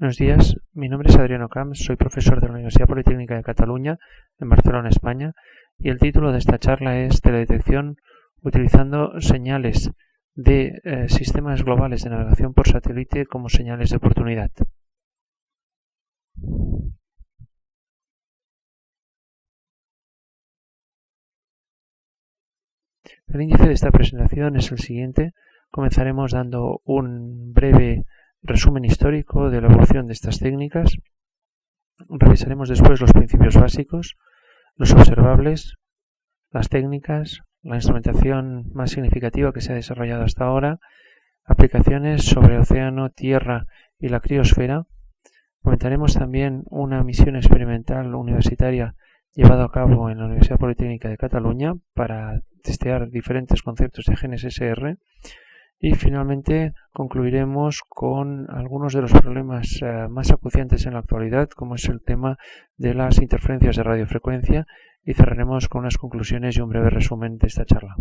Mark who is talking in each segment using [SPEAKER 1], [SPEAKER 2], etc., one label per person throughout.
[SPEAKER 1] Buenos días, mi nombre es Adriano Camps, soy profesor de la Universidad Politécnica de Cataluña, en Barcelona, España, y el título de esta charla es Teledetección utilizando señales de sistemas globales de navegación por satélite como señales de oportunidad. El índice de esta presentación es el siguiente. Comenzaremos dando un breve resumen histórico de la evolución de estas técnicas. Revisaremos después los principios básicos, los observables, las técnicas, la instrumentación más significativa que se ha desarrollado hasta ahora, aplicaciones sobre océano, tierra y la criosfera. Comentaremos también una misión experimental universitaria llevada a cabo en la Universidad Politécnica de Cataluña para testear diferentes conceptos de GNSS-R. Y finalmente concluiremos con algunos de los problemas más acuciantes en la actualidad, como es el tema de las interferencias de radiofrecuencia, y cerraremos con unas conclusiones y un breve resumen de esta charla.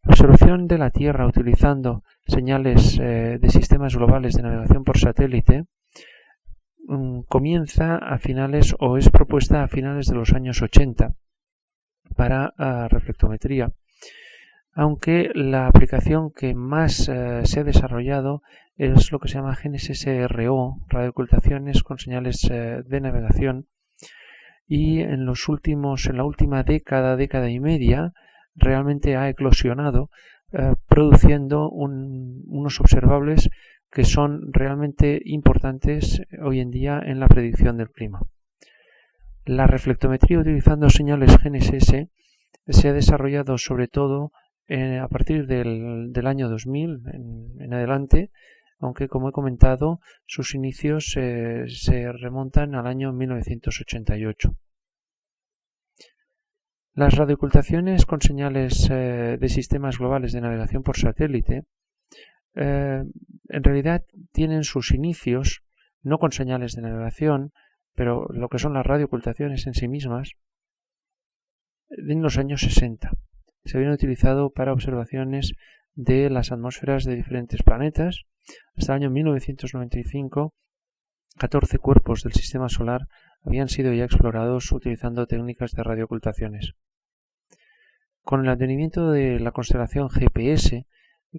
[SPEAKER 1] La observación de la Tierra utilizando señales de sistemas globales de navegación por satélite comienza a finales o es propuesta a finales de los años 80 para reflectometría, aunque la aplicación que más se ha desarrollado es lo que se llama GNSS-RO, radioocultaciones con señales de navegación, y en la última década y media, realmente ha eclosionado, produciendo unos observables que son realmente importantes hoy en día en la predicción del clima. La reflectometría utilizando señales GNSS se ha desarrollado sobre todo a partir del año 2000 en adelante, aunque como he comentado sus inicios se remontan al año 1988. Las radioocultaciones con señales de sistemas globales de navegación por satélite en realidad tienen sus inicios no con señales de navegación, pero lo que son las radioocultaciones en sí mismas en los años 60. Se habían utilizado para observaciones de las atmósferas de diferentes planetas. Hasta el año 1995, 14 cuerpos del sistema solar habían sido ya explorados utilizando técnicas de radioocultaciones. Con el advenimiento de la constelación GPS,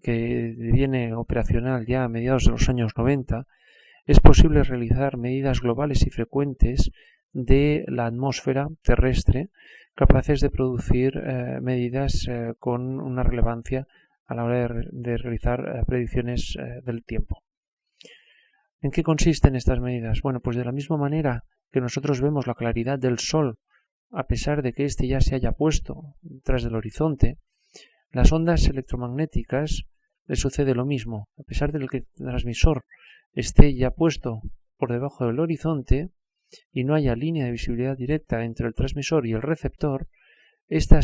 [SPEAKER 1] que viene operacional ya a mediados de los años 90, es posible realizar medidas globales y frecuentes de la atmósfera terrestre, capaces de producir medidas con una relevancia a la hora de realizar predicciones del tiempo. ¿En qué consisten estas medidas? Bueno, pues de la misma manera que nosotros vemos la claridad del Sol, a pesar de que éste ya se haya puesto tras del horizonte, las ondas electromagnéticas les sucede lo mismo. A pesar de que el transmisor esté ya puesto por debajo del horizonte y no haya línea de visibilidad directa entre el transmisor y el receptor, esta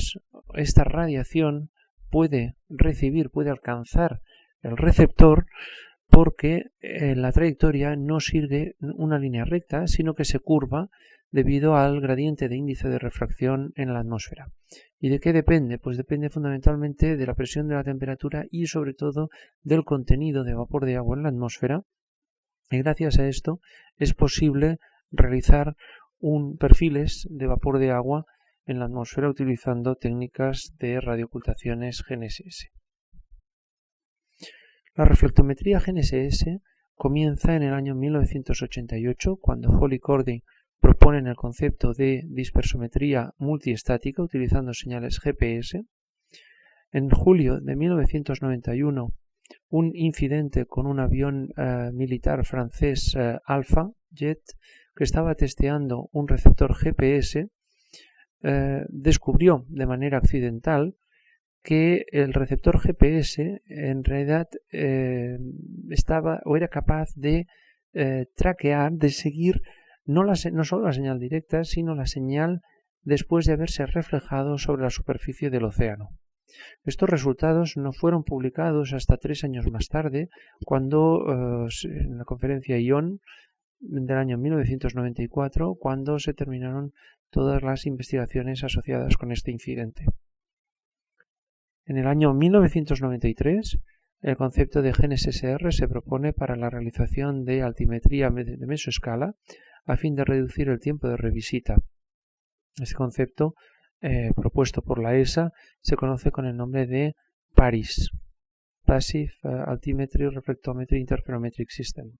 [SPEAKER 1] radiación puede alcanzar el receptor porque la trayectoria no sigue una línea recta, sino que se curva debido al gradiente de índice de refracción en la atmósfera. ¿Y de qué depende? Pues depende fundamentalmente de la presión, de la temperatura y sobre todo del contenido de vapor de agua en la atmósfera. Y gracias a esto es posible realizar perfiles de vapor de agua en la atmósfera utilizando técnicas de radioocultaciones GNSS. La reflectometría GNSS comienza en el año 1988, cuando Hall y Cordy proponen el concepto de dispersometría multiestática utilizando señales GPS. En julio de 1991, un incidente con un avión militar francés Alpha Jet que estaba testeando un receptor GPS descubrió de manera accidental que el receptor GPS en realidad era capaz de traquear, de seguir no solo la señal directa, sino la señal después de haberse reflejado sobre la superficie del océano. Estos resultados no fueron publicados hasta 3 años más tarde, cuando en la conferencia ION del año 1994, cuando se terminaron todas las investigaciones asociadas con este incidente. En el año 1993, el concepto de GNSS-R se propone para la realización de altimetría de mesoescala a fin de reducir el tiempo de revisita. Este concepto, propuesto por la ESA, se conoce con el nombre de PARIS, Passive Altimetry Reflectometry Interferometric System.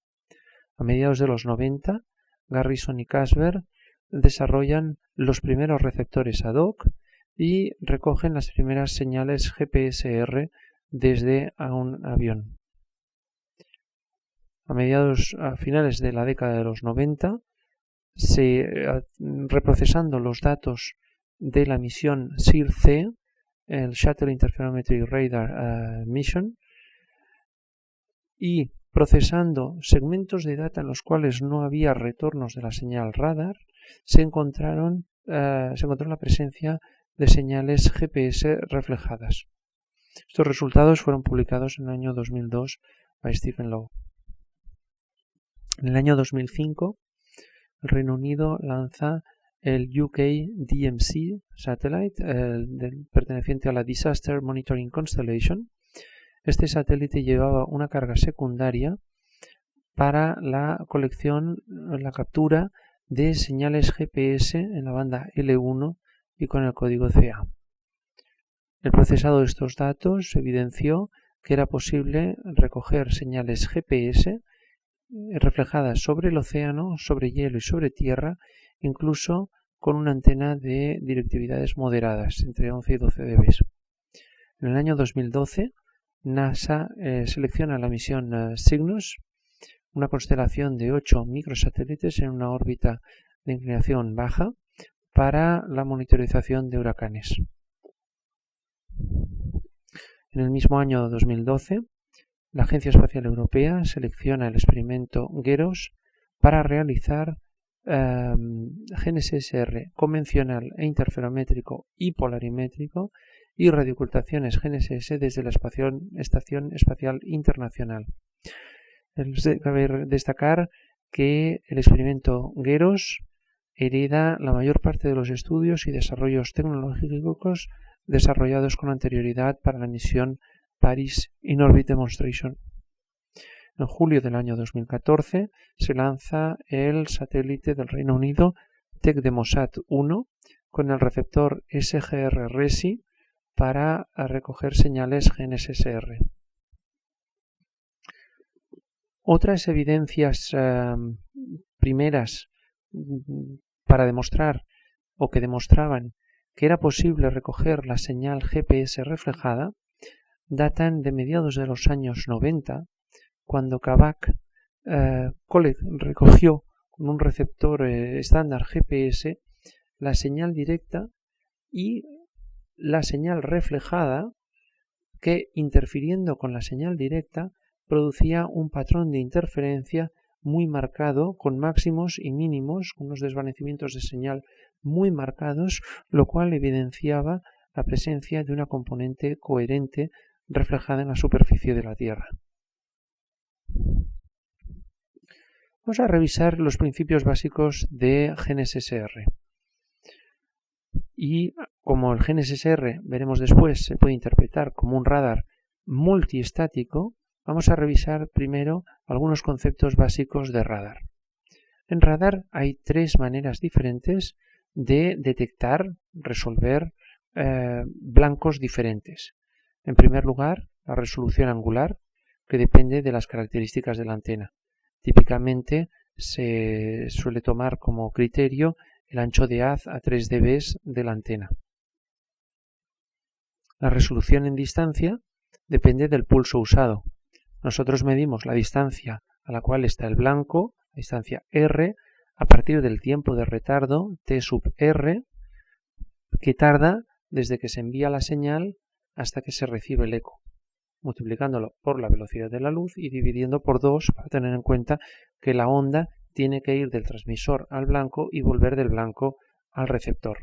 [SPEAKER 1] A mediados de los 90, Garrison y Casper desarrollan los primeros receptores ad hoc y recogen las primeras señales GPS-R desde un avión. A finales de la década de los 90, reprocesando los datos de la misión SIR-C, el Shuttle Interferometry Radar Mission, y procesando segmentos de data en los cuales no había retornos de la señal radar, se encontró la presencia de señales GPS reflejadas. Estos resultados fueron publicados en el año 2002 by Stephen Lowe. En el año 2005, el Reino Unido lanza el UK DMC Satellite, perteneciente a la Disaster Monitoring Constellation. Este satélite llevaba una carga secundaria para la captura de señales GPS en la banda L1 y con el código CA. El procesado de estos datos evidenció que era posible recoger señales GPS reflejadas sobre el océano, sobre hielo y sobre tierra, incluso con una antena de directividades moderadas, entre 11 y 12 dB. En el año 2012, NASA selecciona la misión Cygnus, una constelación de 8 microsatélites en una órbita de inclinación baja para la monitorización de huracanes. En el mismo año 2012, la Agencia Espacial Europea selecciona el experimento GEROS para realizar GNSS-R convencional e interferométrico y polarimétrico y radioocultaciones GNSS desde la Estación Espacial Internacional. Cabe destacar que el experimento GEROS hereda la mayor parte de los estudios y desarrollos tecnológicos desarrollados con anterioridad para la misión Paris In-Orbit Demonstration. En julio del año 2014 se lanza el satélite del Reino Unido TECDEMOSAT-1 con el receptor SGR-RESI para recoger señales GNSS-R. Otras evidencias primeras para demostrar o que demostraban que era posible recoger la señal GPS reflejada datan de mediados de los años 90, cuando Kavak recogió con un receptor estándar GPS la señal directa y la señal reflejada que, interfiriendo con la señal directa, producía un patrón de interferencia muy marcado, con máximos y mínimos, con unos desvanecimientos de señal muy marcados, lo cual evidenciaba la presencia de una componente coherente reflejada en la superficie de la Tierra. Vamos a revisar los principios básicos de GNSS-R. Y como el GNSS-R, veremos después, se puede interpretar como un radar multiestático, vamos a revisar primero algunos conceptos básicos de radar. En radar hay tres maneras diferentes de detectar, resolver blancos diferentes. En primer lugar, la resolución angular, que depende de las características de la antena. Típicamente se suele tomar como criterio el ancho de haz a 3 dB de la antena. La resolución en distancia depende del pulso usado. Nosotros medimos la distancia a la cual está el blanco, la distancia R, a partir del tiempo de retardo T sub R, que tarda desde que se envía la señal hasta que se recibe el eco, multiplicándolo por la velocidad de la luz y dividiendo por 2 para tener en cuenta que la onda tiene que ir del transmisor al blanco y volver del blanco al receptor.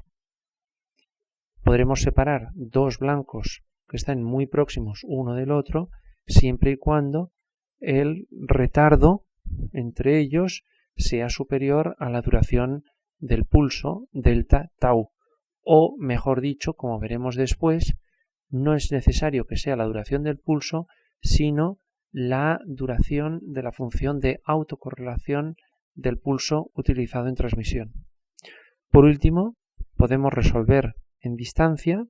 [SPEAKER 1] Podremos separar dos blancos que están muy próximos uno del otro siempre y cuando el retardo entre ellos sea superior a la duración del pulso delta tau, o mejor dicho, como veremos después, no es necesario que sea la duración del pulso, sino la duración de la función de autocorrelación del pulso utilizado en transmisión. Por último, podemos resolver en distancia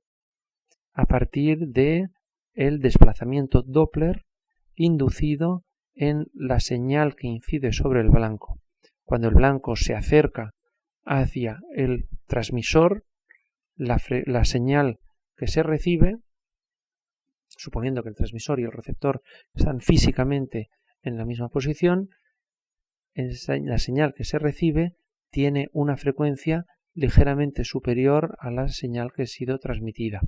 [SPEAKER 1] a partir de el desplazamiento Doppler inducido en la señal que incide sobre el blanco. Cuando el blanco se acerca hacia el transmisor, la señal que se recibe, suponiendo que el transmisor y el receptor están físicamente en la misma posición, la señal que se recibe tiene una frecuencia ligeramente superior a la señal que ha sido transmitida.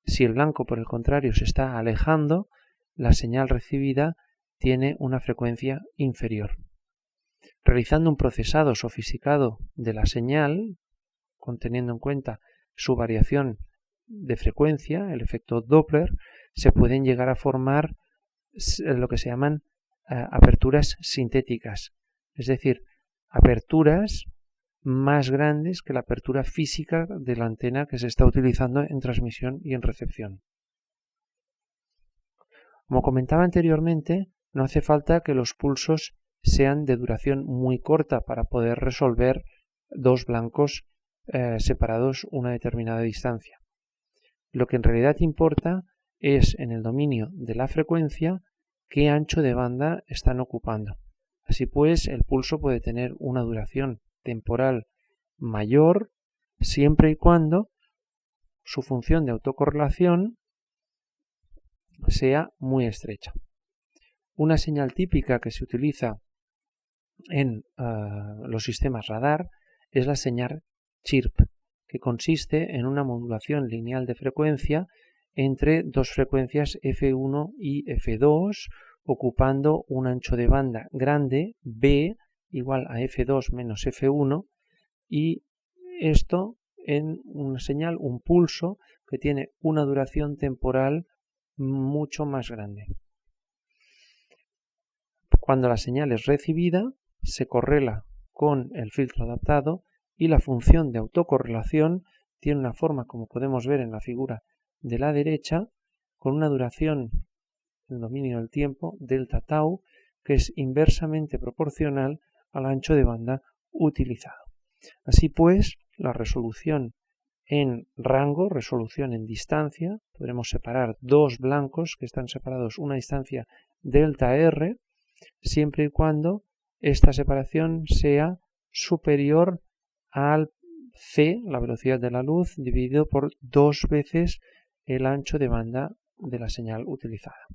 [SPEAKER 1] Si el blanco, por el contrario, se está alejando, la señal recibida tiene una frecuencia inferior. Realizando un procesado sofisticado de la señal, teniendo en cuenta su variación de frecuencia, el efecto Doppler, se pueden llegar a formar lo que se llaman aperturas sintéticas, es decir, aperturas más grandes que la apertura física de la antena que se está utilizando en transmisión y en recepción. Como comentaba anteriormente, no hace falta que los pulsos sean de duración muy corta para poder resolver dos blancos separados una determinada distancia. Lo que en realidad importa es, en el dominio de la frecuencia, qué ancho de banda están ocupando. Así pues, el pulso puede tener una duración temporal mayor siempre y cuando su función de autocorrelación sea muy estrecha. Una señal típica que se utiliza en los sistemas radar es la señal chirp, que consiste en una modulación lineal de frecuencia entre dos frecuencias F1 y F2, ocupando un ancho de banda grande, B, igual a F2 menos F1, y esto en una señal, un pulso, que tiene una duración temporal mucho más grande. Cuando la señal es recibida, se correla con el filtro adaptado y la función de autocorrelación tiene una forma, como podemos ver en la figura de la derecha, con una duración en el dominio del tiempo, delta tau, que es inversamente proporcional al ancho de banda utilizado. Así pues, la resolución en rango, resolución en distancia, podremos separar dos blancos que están separados una distancia delta R, siempre y cuando esta separación sea superior al c, la velocidad de la luz, dividido por 2 veces el ancho de banda de la señal utilizada.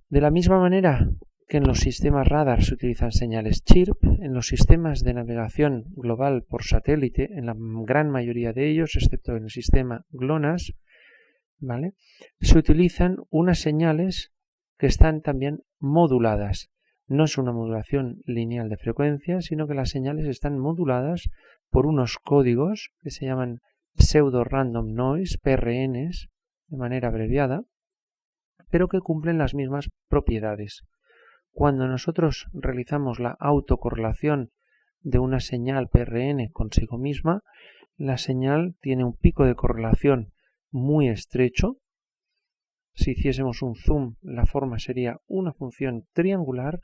[SPEAKER 1] De la misma manera que en los sistemas radar se utilizan señales chirp, en los sistemas de navegación global por satélite, en la gran mayoría de ellos, excepto en el sistema GLONASS, ¿vale?, se utilizan unas señales que están también moduladas. No es una modulación lineal de frecuencia, sino que las señales están moduladas por unos códigos que se llaman pseudo random noise, PRNs, de manera abreviada, pero que cumplen las mismas propiedades. Cuando nosotros realizamos la autocorrelación de una señal PRN consigo misma, la señal tiene un pico de correlación muy estrecho. Si hiciésemos un zoom, la forma sería una función triangular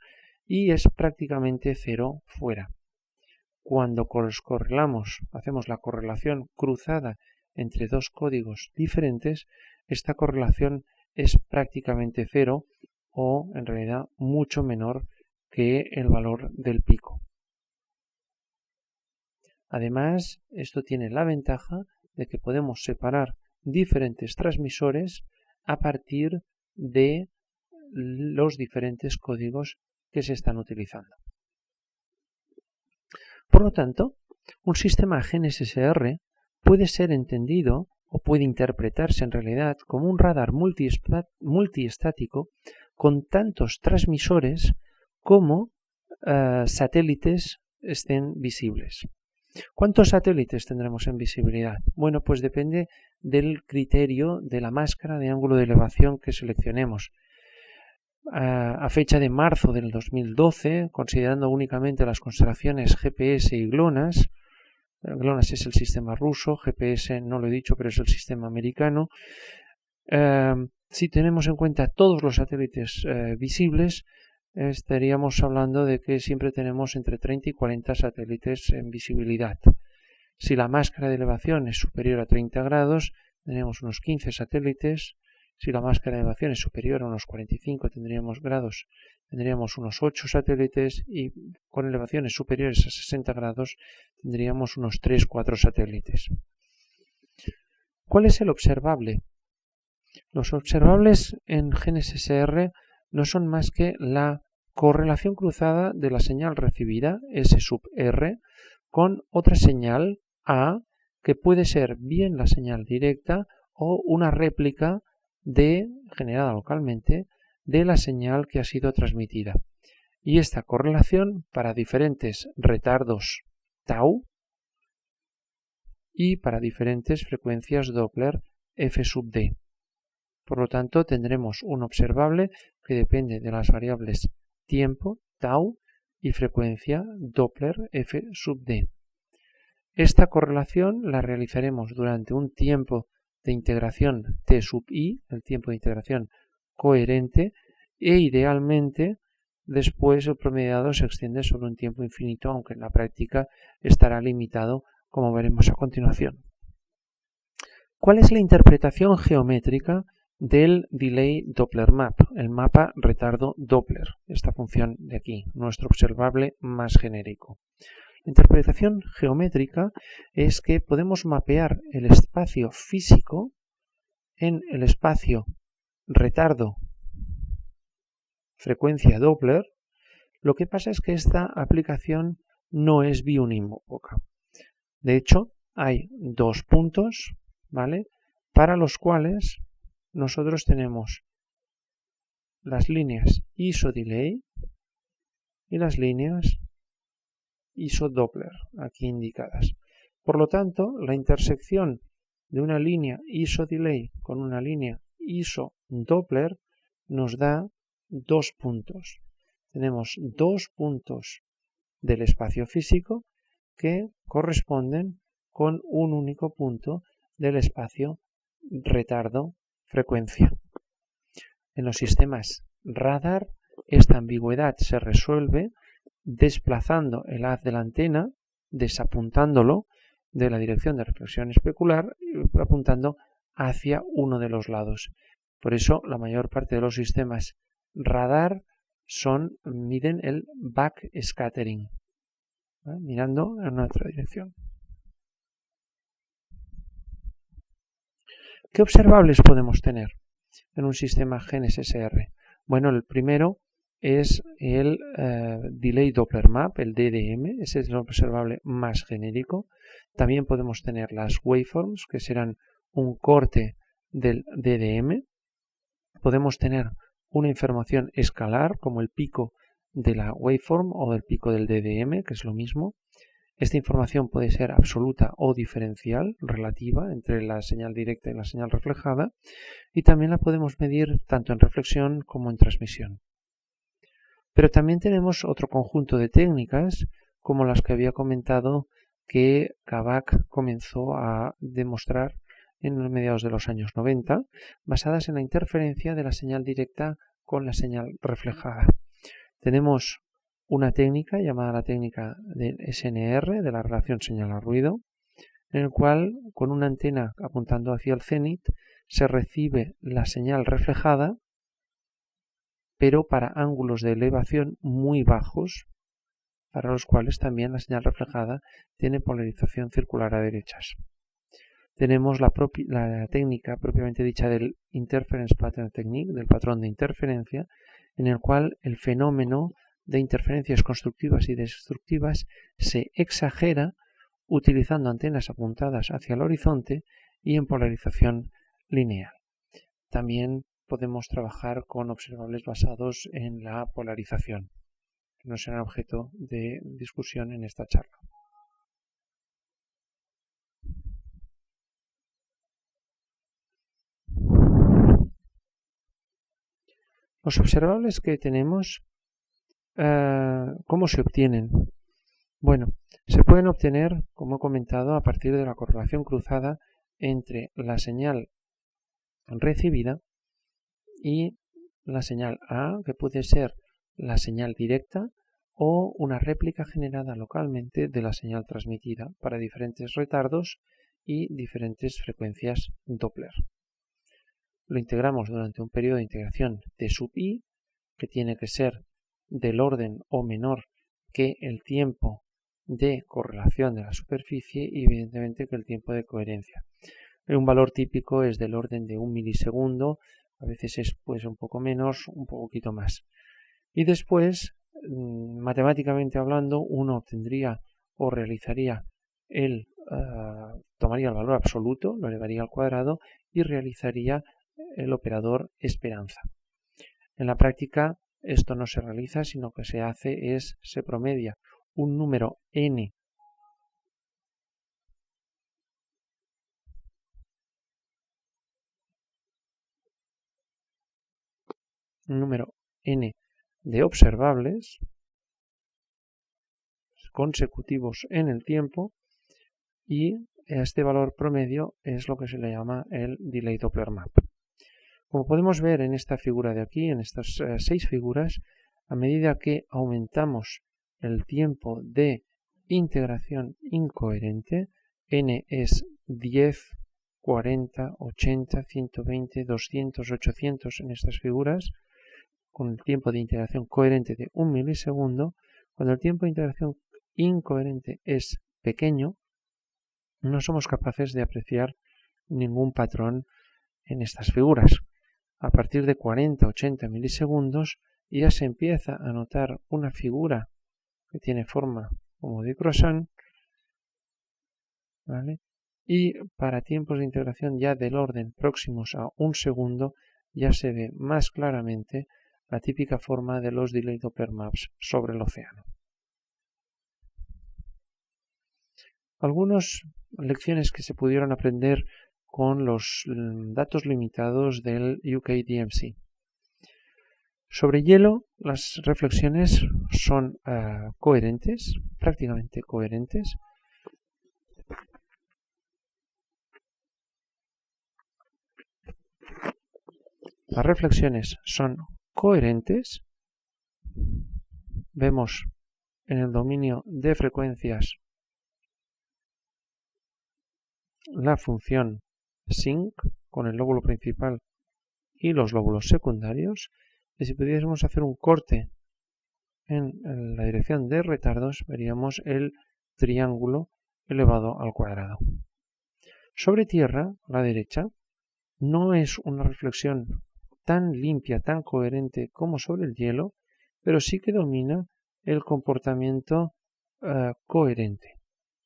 [SPEAKER 1] y es prácticamente cero fuera. Cuando correlamos, hacemos la correlación cruzada entre dos códigos diferentes, esta correlación es prácticamente cero o en realidad mucho menor que el valor del pico. Además, esto tiene la ventaja de que podemos separar diferentes transmisores a partir de los diferentes códigos que se están utilizando. Por lo tanto, un sistema GNSS-R puede ser entendido o puede interpretarse en realidad como un radar multiestático con tantos transmisores como satélites estén visibles. ¿Cuántos satélites tendremos en visibilidad? Bueno, pues depende del criterio de la máscara de ángulo de elevación que seleccionemos. A fecha de marzo del 2012, considerando únicamente las constelaciones GPS y GLONASS, GLONASS es el sistema ruso, GPS no lo he dicho, pero es el sistema americano, Si tenemos en cuenta todos los satélites visibles, estaríamos hablando de que siempre tenemos entre 30 y 40 satélites en visibilidad. Si la máscara de elevación es superior a 30 grados, tendríamos unos 15 satélites. Si la máscara de elevación es superior a unos 45 grados, tendríamos unos 8 satélites, y con elevaciones superiores a 60 grados tendríamos unos 3-4 satélites. ¿Cuál es el observable? Los observables en GNSS-R no son más que la correlación cruzada de la señal recibida, S sub R, con otra señal A, que puede ser bien la señal directa o una réplica generada localmente de la señal que ha sido transmitida. Y esta correlación para diferentes retardos tau y para diferentes frecuencias Doppler f sub d. Por lo tanto, tendremos un observable que depende de las variables tiempo, tau, y frecuencia Doppler f sub d. Esta correlación la realizaremos durante un tiempo de integración t sub i, el tiempo de integración coherente, e idealmente después el promediado se extiende sobre un tiempo infinito, aunque en la práctica estará limitado, como veremos a continuación. ¿Cuál es la interpretación geométrica del delay Doppler map, el mapa retardo Doppler? Esta función de aquí, nuestro observable más genérico. La interpretación geométrica es que podemos mapear el espacio físico en el espacio retardo frecuencia Doppler. Lo que pasa es que esta aplicación no es biunívoca. De hecho, hay dos puntos, ¿vale?, para los cuales nosotros tenemos las líneas ISO-delay y las líneas ISO-Doppler, aquí indicadas. Por lo tanto, la intersección de una línea ISO-delay con una línea ISO-Doppler nos da dos puntos. Tenemos dos puntos del espacio físico que corresponden con un único punto del espacio retardo-frecuencia. En los sistemas radar, esta ambigüedad se resuelve desplazando el haz de la antena, desapuntándolo de la dirección de reflexión especular y apuntando hacia uno de los lados. Por eso la mayor parte de los sistemas radar miden el backscattering, ¿vale?, mirando en otra dirección. ¿Qué observables podemos tener en un sistema GNSS-R? Bueno, el primero es el Delay Doppler Map, el DDM, ese es el observable más genérico. También podemos tener las waveforms, que serán un corte del DDM. Podemos tener una información escalar, como el pico de la waveform o el pico del DDM, que es lo mismo. Esta información puede ser absoluta o diferencial, relativa, entre la señal directa y la señal reflejada, y también la podemos medir tanto en reflexión como en transmisión. Pero también tenemos otro conjunto de técnicas, como las que había comentado, que Kabak comenzó a demostrar en los mediados de los años 90, basadas en la interferencia de la señal directa con la señal reflejada. Tenemos una técnica llamada la técnica del SNR, de la relación señal-ruido, en el cual, con una antena apuntando hacia el cenit, se recibe la señal reflejada, pero para ángulos de elevación muy bajos, para los cuales también la señal reflejada tiene polarización circular a derechas. Tenemos la técnica propiamente dicha del Interference Pattern Technique, del patrón de interferencia, en el cual el fenómeno de interferencias constructivas y destructivas se exagera utilizando antenas apuntadas hacia el horizonte y en polarización lineal. También podemos trabajar con observables basados en la polarización, que no será objeto de discusión en esta charla. Los observables que tenemos, ¿cómo se obtienen? Bueno, se pueden obtener, como he comentado, a partir de la correlación cruzada entre la señal recibida, y la señal A, que puede ser la señal directa o una réplica generada localmente de la señal transmitida para diferentes retardos y diferentes frecuencias Doppler. Lo integramos durante un periodo de integración T sub i, que tiene que ser del orden o menor que el tiempo de correlación de la superficie y evidentemente que el tiempo de coherencia. Un valor típico es del orden de 1 milisegundo, a veces es pues un poco menos, un poquito más. Y después, matemáticamente hablando, uno obtendría o realizaría tomaría el valor absoluto, lo elevaría al cuadrado y realizaría el operador esperanza. En la práctica esto no se realiza, sino que se promedia un número n de observables consecutivos en el tiempo, y este valor promedio es lo que se le llama el delay Doppler map. Como podemos ver en esta figura de aquí, en estas 6 figuras, a medida que aumentamos el tiempo de integración incoherente, n es 10, 40, 80, 120, 200, 800 en estas figuras, con el tiempo de integración coherente de 1 milisegundo. Cuando el tiempo de integración incoherente es pequeño, no somos capaces de apreciar ningún patrón en estas figuras. A partir de 40-80 milisegundos ya se empieza a notar una figura que tiene forma como de croissant, ¿vale? Y para tiempos de integración ya del orden próximos a 1 segundo ya se ve más claramente la típica forma de los delay Doppler maps sobre el océano. Algunas lecciones que se pudieron aprender con los datos limitados del UKDMC. Sobre hielo, las reflexiones son coherentes, prácticamente coherentes. Las reflexiones son coherentes. Vemos en el dominio de frecuencias la función sinc con el lóbulo principal y los lóbulos secundarios, y si pudiésemos hacer un corte en la dirección de retardos, veríamos el triángulo elevado al cuadrado. Sobre tierra, a la derecha, no es una reflexión tan limpia, tan coherente como sobre el hielo, pero sí que domina el comportamiento coherente.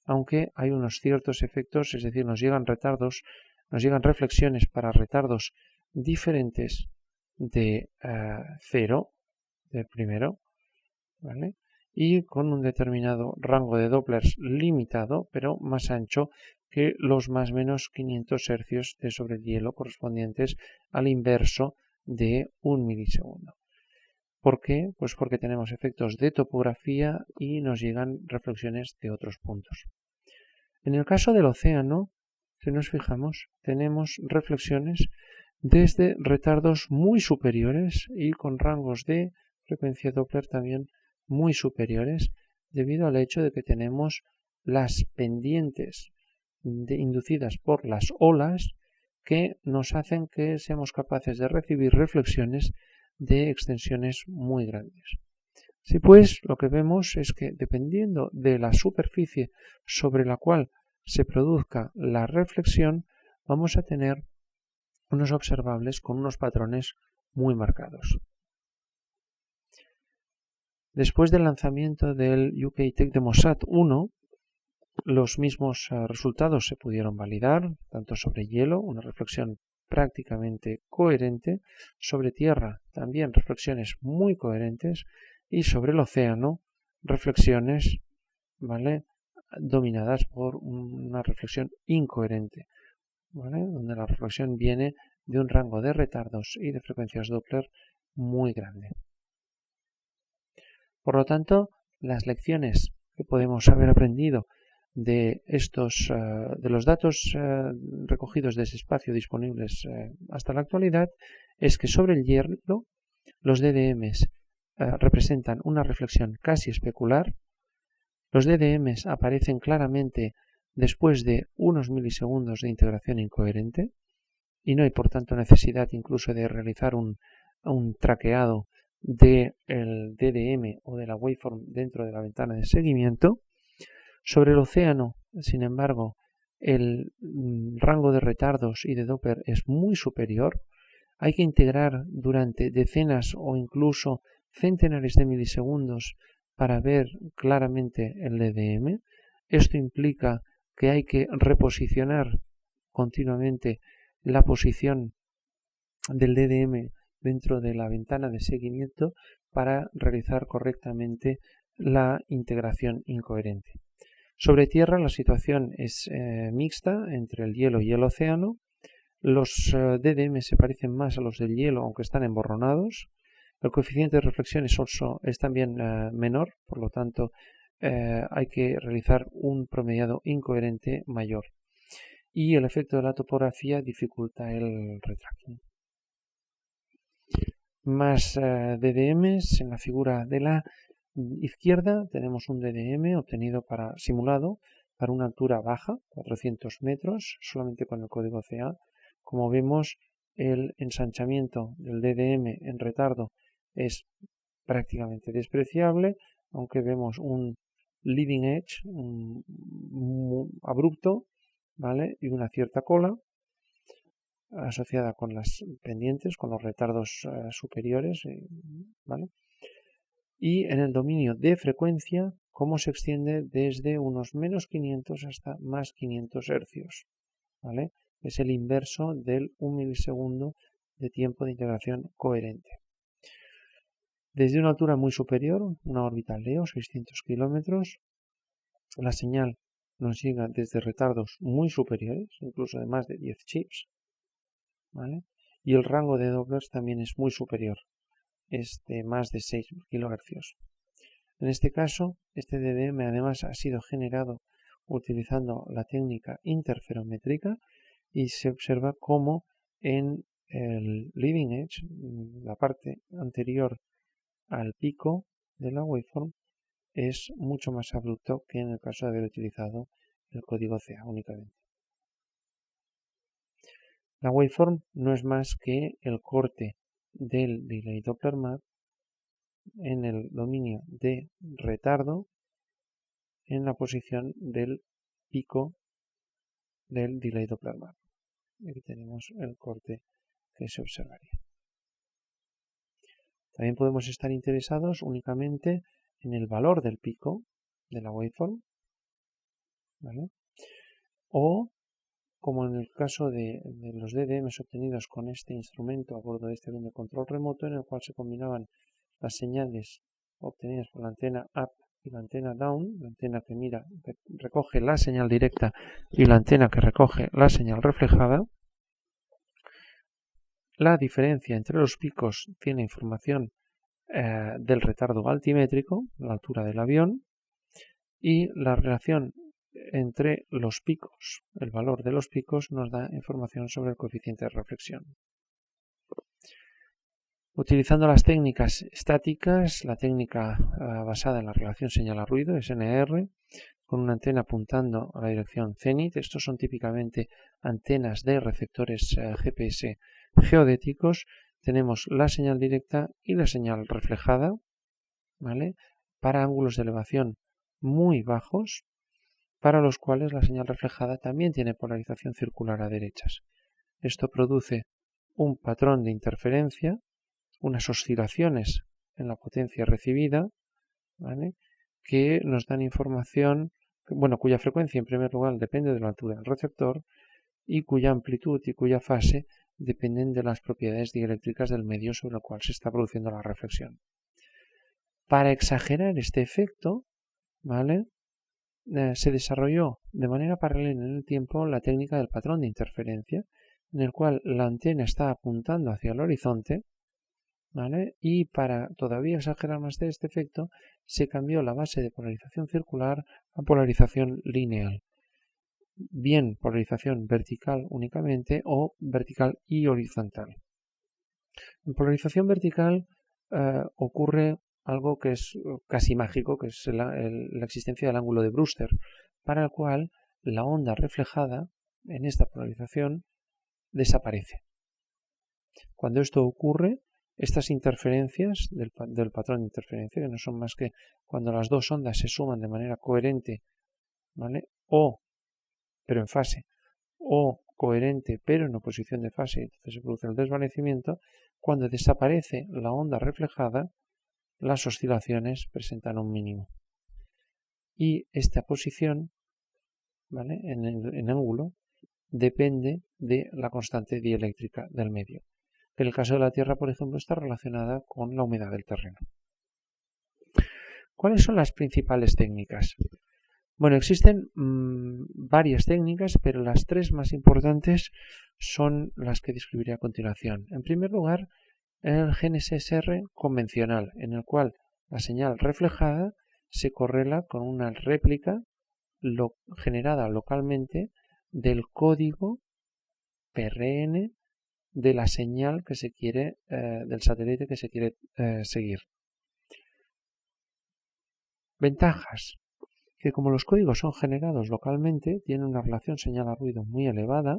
[SPEAKER 1] Aunque hay unos ciertos efectos, es decir, nos llegan reflexiones para retardos diferentes de 0, del primero, ¿vale? Y con un determinado rango de Dopplers limitado, pero más ancho que los más o menos 500 hercios de sobre el hielo correspondientes al inverso de 1 milisegundo. ¿Por qué? Pues porque tenemos efectos de topografía y nos llegan reflexiones de otros puntos. En el caso del océano, si nos fijamos, tenemos reflexiones desde retardos muy superiores y con rangos de frecuencia Doppler también muy superiores, debido al hecho de que tenemos las pendientes inducidas por las olas que nos hacen que seamos capaces de recibir reflexiones de extensiones muy grandes. Así pues, lo que vemos es que dependiendo de la superficie sobre la cual se produzca la reflexión, vamos a tener unos observables con unos patrones muy marcados. Después del lanzamiento del UK TechDemoSat 1, los mismos resultados se pudieron validar, tanto sobre hielo, una reflexión prácticamente coherente, sobre tierra también reflexiones muy coherentes, y sobre el océano reflexiones, ¿vale?, dominadas por una reflexión incoherente, ¿vale?, donde la reflexión viene de un rango de retardos y de frecuencias Doppler muy grande. Por lo tanto, las lecciones que podemos haber aprendido de los datos recogidos de ese espacio disponibles hasta la actualidad es que sobre el hielo los DDMs representan una reflexión casi especular. Los DDMs aparecen claramente después de unos milisegundos de integración incoherente y no hay por tanto necesidad incluso de realizar un traqueado del DDM o de la waveform dentro de la ventana de seguimiento. Sobre el océano, sin embargo, el rango de retardos y de Doppler es muy superior. Hay que integrar durante decenas o incluso centenares de milisegundos para ver claramente el DDM. Esto implica que hay que reposicionar continuamente la posición del DDM dentro de la ventana de seguimiento para realizar correctamente la integración incoherente. Sobre tierra la situación es mixta entre el hielo y el océano. Los DDM se parecen más a los del hielo, aunque están emborronados. El coeficiente de reflexión es también menor, por lo tanto hay que realizar un promediado incoherente mayor. Y el efecto de la topografía dificulta el retracking. Más DDMs en la figura de la izquierda tenemos un DDM obtenido simulado para una altura baja, 400 metros, solamente con el código CA. Como vemos, el ensanchamiento del DDM en retardo es prácticamente despreciable, aunque vemos un leading edge abrupto, ¿vale? Y una cierta cola asociada con las pendientes, con los retardos superiores, ¿vale? Y en el dominio de frecuencia, cómo se extiende desde unos menos 500 hasta más 500 hercios, ¿vale? Es el inverso del 1 milisegundo de tiempo de integración coherente. Desde una altura muy superior, una órbita LEO, 600 kilómetros, la señal nos llega desde retardos muy superiores, incluso de más de 10 chips, ¿vale? Y el rango de Dopplers también es muy superior, es de más de 6 kHz. En este caso, este DDM además ha sido generado utilizando la técnica interferométrica y se observa cómo en el leading edge, la parte anterior al pico de la waveform, es mucho más abrupto que en el caso de haber utilizado el código CA únicamente. La waveform no es más que el corte del delay Doppler map en el dominio de retardo en la posición del pico del delay Doppler map. Aquí tenemos el corte que se observaría. También podemos estar interesados únicamente en el valor del pico de la waveform, ¿vale? O, como en el caso de los DDMs obtenidos con este instrumento a bordo de este avión de control remoto, en el cual se combinaban las señales obtenidas por la antena up y la antena down, la antena que recoge la señal directa y la antena que recoge la señal reflejada. La diferencia entre los picos tiene información del retardo altimétrico, la altura del avión, y la relación entre los picos, el valor de los picos nos da información sobre el coeficiente de reflexión. Utilizando las técnicas estáticas, la técnica basada en la relación señal a ruido, SNR, con una antena apuntando a la dirección cenit. Estos son típicamente antenas de receptores GPS geodéticos. Tenemos la señal directa y la señal reflejada, ¿vale? Para ángulos de elevación muy bajos, para los cuales la señal reflejada también tiene polarización circular a derechas. Esto produce un patrón de interferencia, unas oscilaciones en la potencia recibida, ¿vale? Que nos dan información, cuya frecuencia en primer lugar depende de la altura del receptor y cuya amplitud y cuya fase dependen de las propiedades dieléctricas del medio sobre el cual se está produciendo la reflexión. Para exagerar este efecto, ¿vale? Se desarrolló de manera paralela en el tiempo la técnica del patrón de interferencia, en el cual la antena está apuntando hacia el horizonte, ¿vale? Y para todavía exagerar más de este efecto, se cambió la base de polarización circular a polarización lineal. Bien polarización vertical únicamente o vertical y horizontal. En polarización vertical ocurre algo que es casi mágico, que es la existencia del ángulo de Brewster, para el cual la onda reflejada en esta polarización desaparece. Cuando esto ocurre, estas interferencias del patrón de interferencia, que no son más que cuando las dos ondas se suman de manera coherente, ¿vale? Pero en fase, o coherente pero en oposición de fase, entonces se produce el desvanecimiento. Cuando desaparece la onda reflejada, las oscilaciones presentan un mínimo. Y esta posición, ¿vale?, en ángulo, depende de la constante dieléctrica del medio. En el caso de la Tierra, por ejemplo, está relacionada con la humedad del terreno. ¿Cuáles son las principales técnicas? Bueno, existen varias técnicas, pero las tres más importantes son las que describiré a continuación. En primer lugar, el GNSS-R convencional, en el cual la señal reflejada se correla con una réplica generada localmente del código PRN de la señal que se quiere, del satélite que se quiere seguir. Ventajas: que como los códigos son generados localmente, tienen una relación señal a ruido muy elevada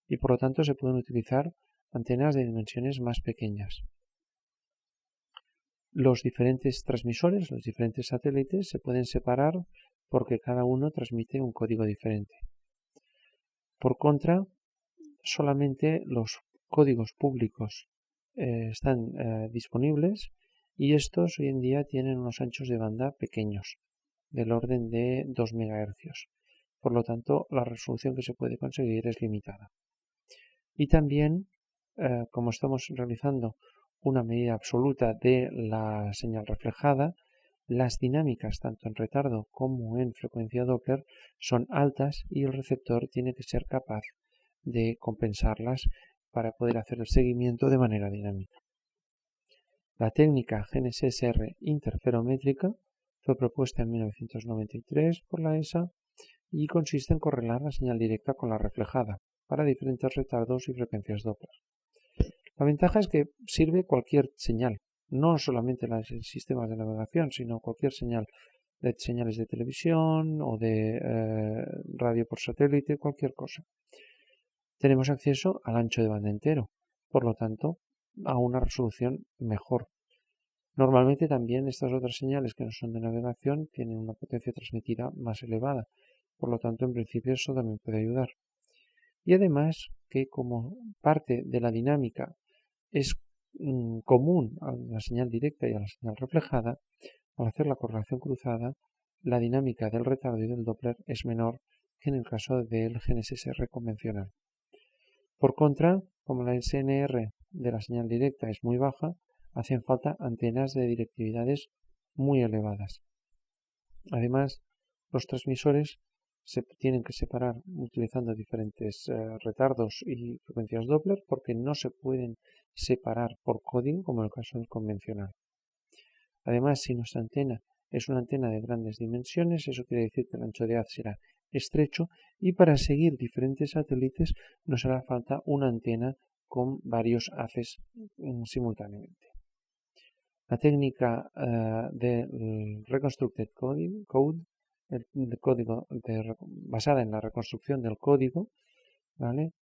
[SPEAKER 1] y por lo tanto se pueden utilizar antenas de dimensiones más pequeñas. Los diferentes transmisores, los diferentes satélites se pueden separar porque cada uno transmite un código diferente. Por contra, solamente los códigos públicos están disponibles y estos hoy en día tienen unos anchos de banda pequeños, del orden de 2 MHz. Por lo tanto, la resolución que se puede conseguir es limitada. Y también, como estamos realizando una medida absoluta de la señal reflejada, las dinámicas tanto en retardo como en frecuencia Doppler son altas y el receptor tiene que ser capaz de compensarlas para poder hacer el seguimiento de manera dinámica. La técnica GNSS-R interferométrica fue propuesta en 1993 por la ESA y consiste en correlar la señal directa con la reflejada para diferentes retardos y frecuencias Doppler. La ventaja es que sirve cualquier señal, no solamente los sistemas de navegación, sino cualquier señal de señales de televisión o de radio por satélite, cualquier cosa. Tenemos acceso al ancho de banda entero, por lo tanto, a una resolución mejor. Normalmente también estas otras señales que no son de navegación tienen una potencia transmitida más elevada, por lo tanto, en principio eso también puede ayudar. Y además que como parte de la dinámica es común a la señal directa y a la señal reflejada, al hacer la correlación cruzada, la dinámica del retardo y del Doppler es menor que en el caso del GNSS-R convencional. Por contra, como la SNR de la señal directa es muy baja, hacen falta antenas de directividades muy elevadas. Además, los transmisores se tienen que separar utilizando diferentes retardos y frecuencias Doppler porque no se pueden separar por código como en el caso del convencional. Además, si nuestra antena es una antena de grandes dimensiones, eso quiere decir que el ancho de haz será estrecho y para seguir diferentes satélites nos hará falta una antena con varios haces simultáneamente. La técnica del Reconstructed Code, el código basada en la reconstrucción del código, ¿vale?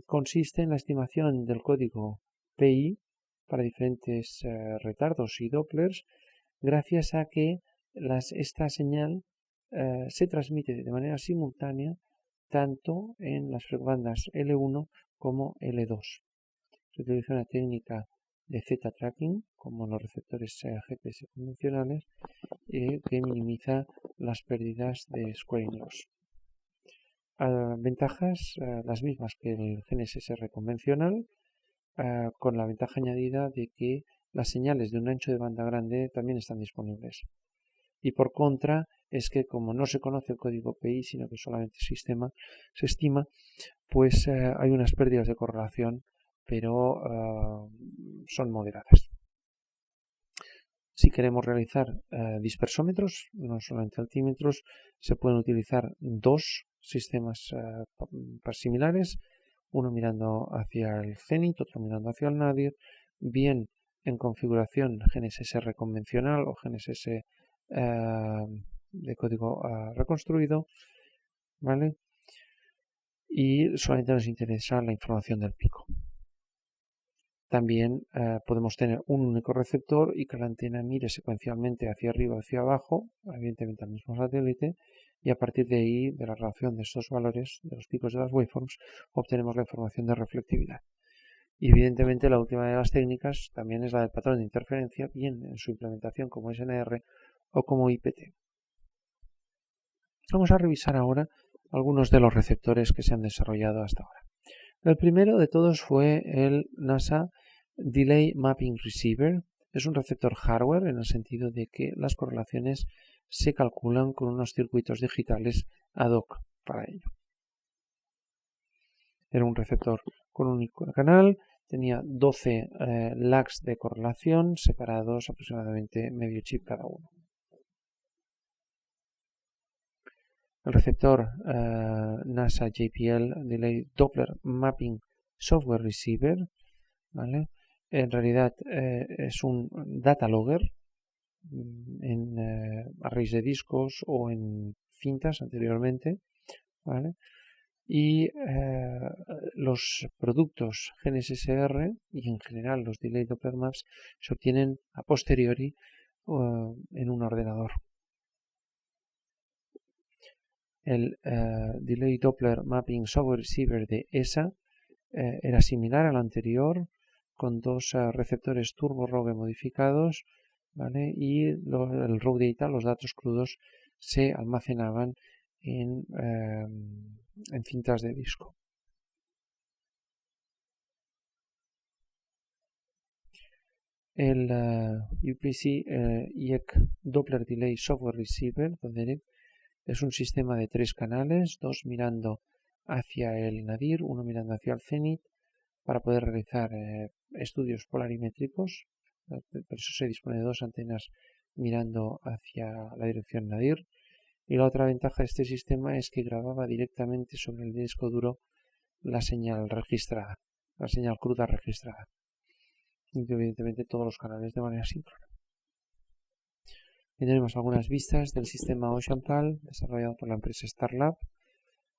[SPEAKER 1] Consiste en la estimación del código PI para diferentes retardos y Dopplers, gracias a que esta señal se transmite de manera simultánea tanto en las bandas L1 como L2. Se utiliza una técnica de Z-tracking, como en los receptores GPS convencionales, que minimiza las pérdidas de squaring loss. Ventajas las mismas que el GNSS-R convencional, con la ventaja añadida de que las señales de un ancho de banda grande también están disponibles. Y por contra, es que como no se conoce el código PI, sino que solamente se estima, pues hay unas pérdidas de correlación pero son moderadas. Si queremos realizar dispersómetros, no solamente altímetros, se pueden utilizar dos sistemas similares, uno mirando hacia el cenit, otro mirando hacia el nadir, bien en configuración GNSS convencional o GNSS de código reconstruido, ¿vale? Y solamente nos interesa la información del pico. También podemos tener un único receptor y que la antena mire secuencialmente hacia arriba o hacia abajo, evidentemente al mismo satélite, y a partir de ahí, de la relación de estos valores, de los picos de las waveforms, obtenemos la información de reflectividad. Y evidentemente la última de las técnicas también es la del patrón de interferencia, bien en su implementación como SNR o como IPT. Vamos a revisar ahora algunos de los receptores que se han desarrollado hasta ahora. El primero de todos fue el NASA Delay Mapping Receiver. Es un receptor hardware en el sentido de que las correlaciones se calculan con unos circuitos digitales ad hoc para ello. Era un receptor con un único canal, tenía 12 lags de correlación separados aproximadamente medio chip cada uno. El receptor NASA JPL Delay Doppler Mapping Software Receiver, ¿vale? En realidad es un data logger en arrays de discos o en cintas anteriormente, ¿vale? Y los productos GNSS-R y en general los Delay Doppler Maps se obtienen a posteriori en un ordenador. El Delay Doppler Mapping Software Receiver de ESA era similar al anterior, con dos receptores turbo Rogue modificados, ¿vale? Y el raw data, los datos crudos, se almacenaban en cintas de disco. El UPC IEC Doppler Delay Software Receiver es un sistema de 3 canales, 2 mirando hacia el nadir, uno mirando hacia el cenit, para poder realizar estudios polarimétricos. Por eso se dispone de 2 antenas mirando hacia la dirección nadir. Y la otra ventaja de este sistema es que grababa directamente sobre el disco duro la señal registrada, la señal cruda registrada. Y evidentemente todos los canales de manera síncrona. Y tenemos algunas vistas del sistema OceanPal desarrollado por la empresa Starlab,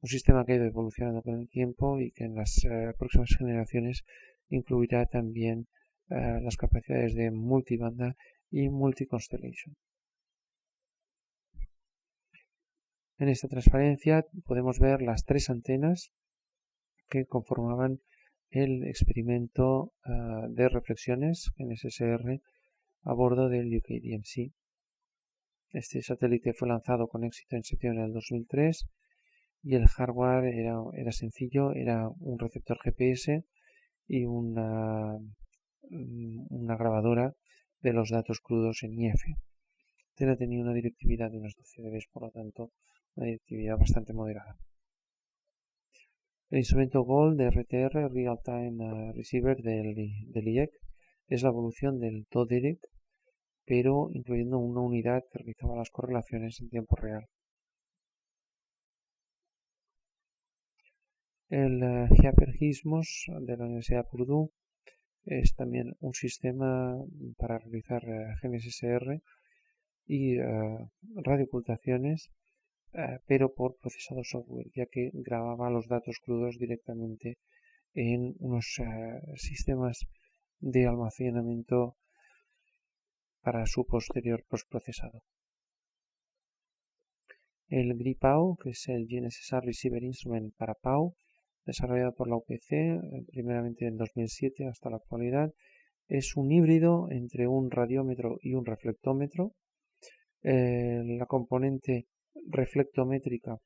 [SPEAKER 1] un sistema que ha ido evolucionando con el tiempo y que en las próximas generaciones incluirá también las capacidades de multibanda y multi-constellation. En esta transparencia podemos ver las 3 antenas que conformaban el experimento de reflexiones en SSR a bordo del UKDMC. Este satélite fue lanzado con éxito en septiembre del 2003 y el hardware era sencillo, era un receptor GPS y una grabadora de los datos crudos en IF. Tenía una directividad de unos 12 dB, por lo tanto, una directividad bastante moderada. El instrumento Gold de RTR, Real Time Receiver del IEC, es la evolución del TODIRECT, pero incluyendo una unidad que realizaba las correlaciones en tiempo real. El Hyper-Gizmos de la Universidad de Purdue es también un sistema para realizar GNSS-R y radioocultaciones, pero por procesado software, ya que grababa los datos crudos directamente en unos sistemas de almacenamiento para su posterior postprocesado. El GRI-PAU, que es el GNSS Receiver Instrument para PAU, desarrollado por la UPC, primeramente en 2007 hasta la actualidad, es un híbrido entre un radiómetro y un reflectómetro. La componente reflectométrica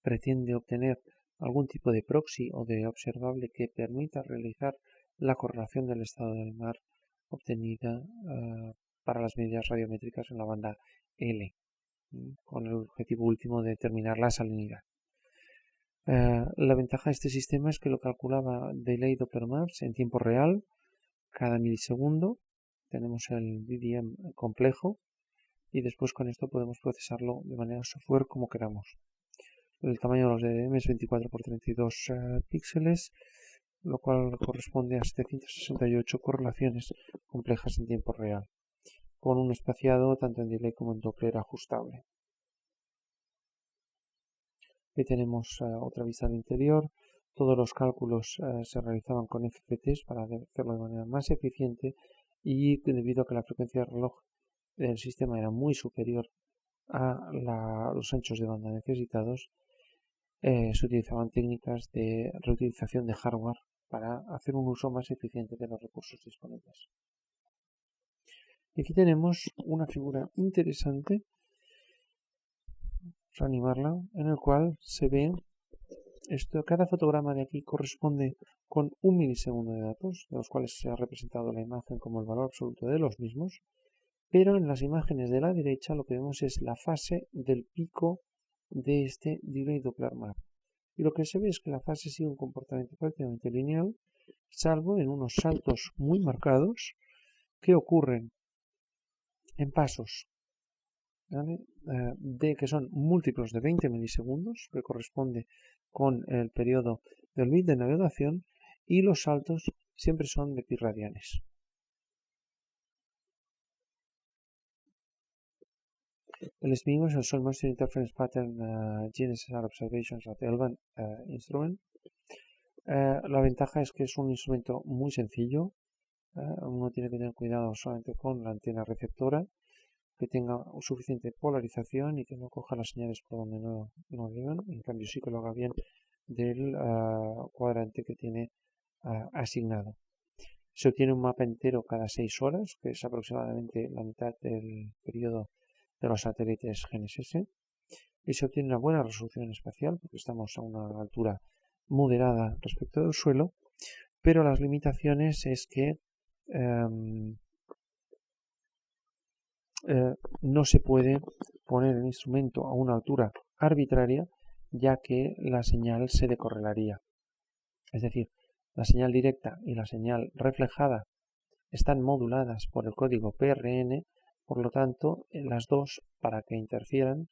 [SPEAKER 1] pretende obtener algún tipo de proxy o de observable que permita realizar la correlación del estado del mar obtenida para las medidas radiométricas en la banda L, con el objetivo último de determinar la salinidad. La ventaja de este sistema es que lo calculaba Delay Doppler Maps en tiempo real, cada milisegundo. Tenemos el DDM complejo y después con esto podemos procesarlo de manera software como queramos. El tamaño de los DDM es 24 por 32 píxeles, lo cual corresponde a 768 correlaciones complejas en tiempo real, con un espaciado tanto en delay como en Doppler ajustable. Aquí tenemos otra vista al interior. Todos los cálculos se realizaban con FFTs para hacerlo de manera más eficiente, y debido a que la frecuencia de reloj del sistema era muy superior a los anchos de banda necesitados, se utilizaban técnicas de reutilización de hardware para hacer un uso más eficiente de los recursos disponibles. Y aquí tenemos una figura interesante, vamos a animarla, en el cual se ve esto. Cada fotograma de aquí corresponde con 1 milisegundo de datos, de los cuales se ha representado la imagen como el valor absoluto de los mismos, pero en las imágenes de la derecha lo que vemos es la fase del pico de este Delay Doppler Map. Y lo que se ve es que la fase sigue un comportamiento prácticamente lineal, salvo en unos saltos muy marcados que ocurren en pasos, ¿vale? Que son múltiplos de 20 milisegundos, que corresponde con el periodo del bit de navegación, y los saltos siempre son de pi radianes. El SMIO es el Soil Moisture Interference Pattern GNSS Observations at L-band Instrument. La ventaja es que es un instrumento muy sencillo. Uno tiene que tener cuidado solamente con la antena receptora, que tenga suficiente polarización y que no coja las señales por donde no deban. En cambio sí que lo haga bien del cuadrante que tiene asignado. Se obtiene un mapa entero cada 6 horas, que es aproximadamente la mitad del periodo de los satélites GNSS, y se obtiene una buena resolución espacial porque estamos a una altura moderada respecto del suelo, pero las limitaciones es que no se puede poner el instrumento a una altura arbitraria, ya que la señal se decorrelaría. Es decir, la señal directa y la señal reflejada están moduladas por el código PRN, por lo tanto, las dos, para que interfieran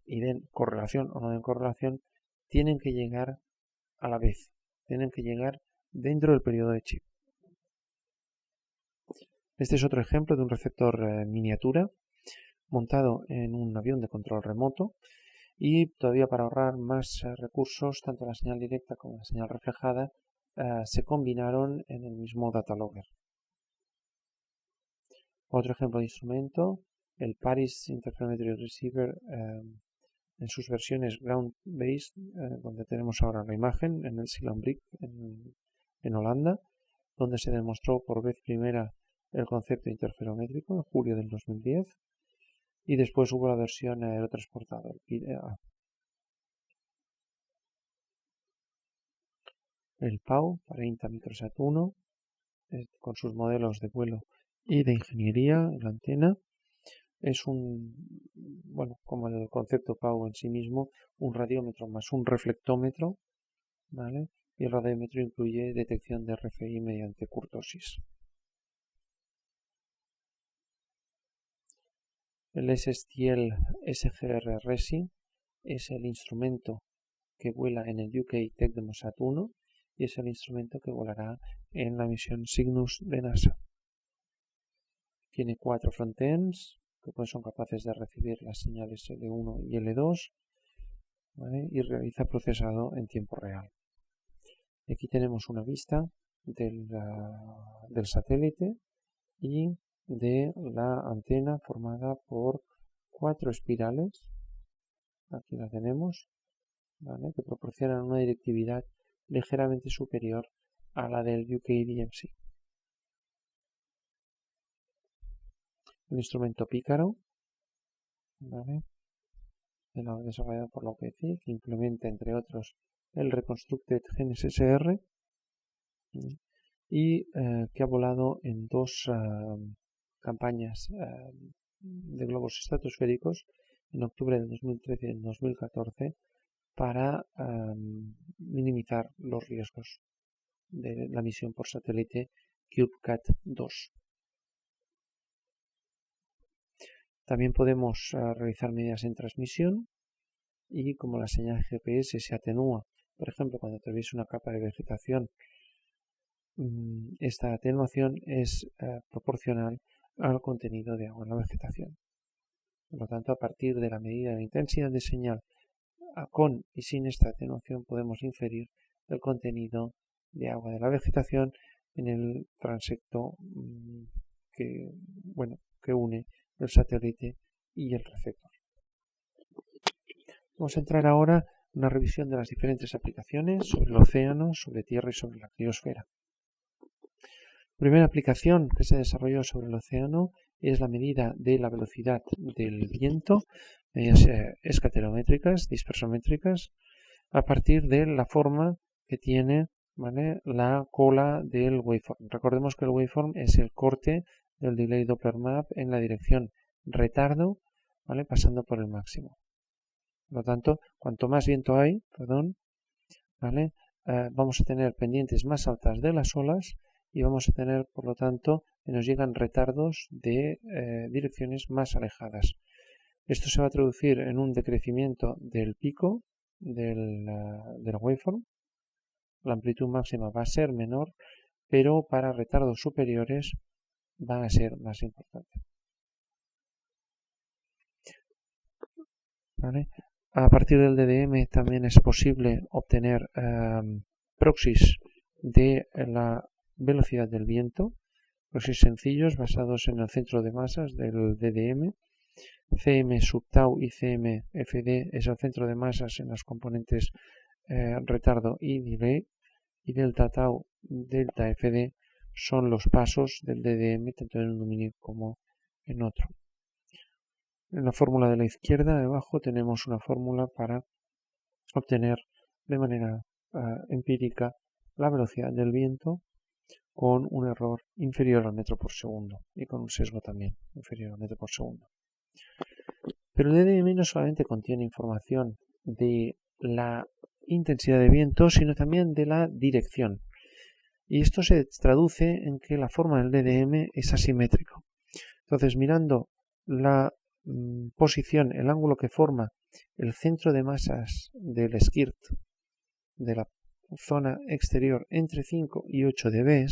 [SPEAKER 1] y den correlación o no den correlación, tienen que llegar a la vez, tienen que llegar dentro del periodo de chip. Este es otro ejemplo de un receptor miniatura montado en un avión de control remoto, y todavía para ahorrar más recursos, tanto la señal directa como la señal reflejada se combinaron en el mismo data logger. Otro ejemplo de instrumento, el Paris Interferometry Receiver en sus versiones ground-based, donde tenemos ahora la imagen en el Silambrik en Holanda, donde se demostró por vez primera el concepto interferométrico en julio del 2010, y después hubo la versión aerotransportada, el PIDA. El PAU para INTA Microsat 1, con sus modelos de vuelo y de ingeniería en la antena, es como el concepto PAU en sí mismo, un radiómetro más un reflectómetro, ¿vale? Y el radiómetro incluye detección de RFI mediante kurtosis. El SSTL SGR RESI es el instrumento que vuela en el UK TechDemoSat 1 y es el instrumento que volará en la misión Cygnus de NASA. Tiene 4 frontends que son capaces de recibir las señales L1 y L2, ¿vale? Y realiza procesado en tiempo real. Aquí tenemos una vista del satélite y de la antena formada por 4 espirales. Aquí la tenemos, ¿vale? Que proporcionan una directividad ligeramente superior a la del UK DMC. El instrumento Pícaro, ¿vale? Desarrollado por la OPC, que implementa entre otros el Reconstructed GNSS-R, y que ha volado en 2 campañas de globos estratosféricos en octubre de 2013 y en 2014 para minimizar los riesgos de la misión por satélite CubeSat-2. También podemos realizar medidas en transmisión y como la señal GPS se atenúa, por ejemplo, cuando atraviesa una capa de vegetación, esta atenuación es proporcional al contenido de agua en la vegetación. Por lo tanto, a partir de la medida de la intensidad de señal con y sin esta atenuación podemos inferir el contenido de agua de la vegetación en el transecto que une el satélite y el receptor. Vamos a entrar ahora en una revisión de las diferentes aplicaciones sobre el océano, sobre tierra y sobre la criosfera. La primera aplicación que se desarrolló sobre el océano es la medida de la velocidad del viento, medidas escalerométricas, dispersométricas, a partir de la forma que tiene, ¿vale?, la cola del waveform. Recordemos que el waveform es el corte del delay Doppler map en la dirección retardo, ¿vale?, pasando por el máximo. Por lo tanto, cuanto más viento hay, ¿vale?, vamos a tener pendientes más altas de las olas y vamos a tener, por lo tanto, que nos llegan retardos de direcciones más alejadas. Esto se va a traducir en un decrecimiento del pico del waveform. La amplitud máxima va a ser menor, pero para retardos superiores va a ser más importante. ¿Vale? A partir del DDM también es posible obtener proxies de la velocidad del viento, proxies sencillos basados en el centro de masas del DDM. CM sub tau y CMFD es el centro de masas en las componentes retardo y delay, y delta tau, delta FD son los pasos del DDM tanto en un dominio como en otro. En la fórmula de la izquierda, debajo, tenemos una fórmula para obtener de manera empírica la velocidad del viento con un error inferior al metro por segundo y con un sesgo también inferior al metro por segundo. Pero el DDM no solamente contiene información de la intensidad de viento, sino también de la dirección. Y esto se traduce en que la forma del DDM es asimétrico. Entonces, mirando la posición, el ángulo que forma el centro de masas del skirt de la zona exterior entre 5 y 8 dB,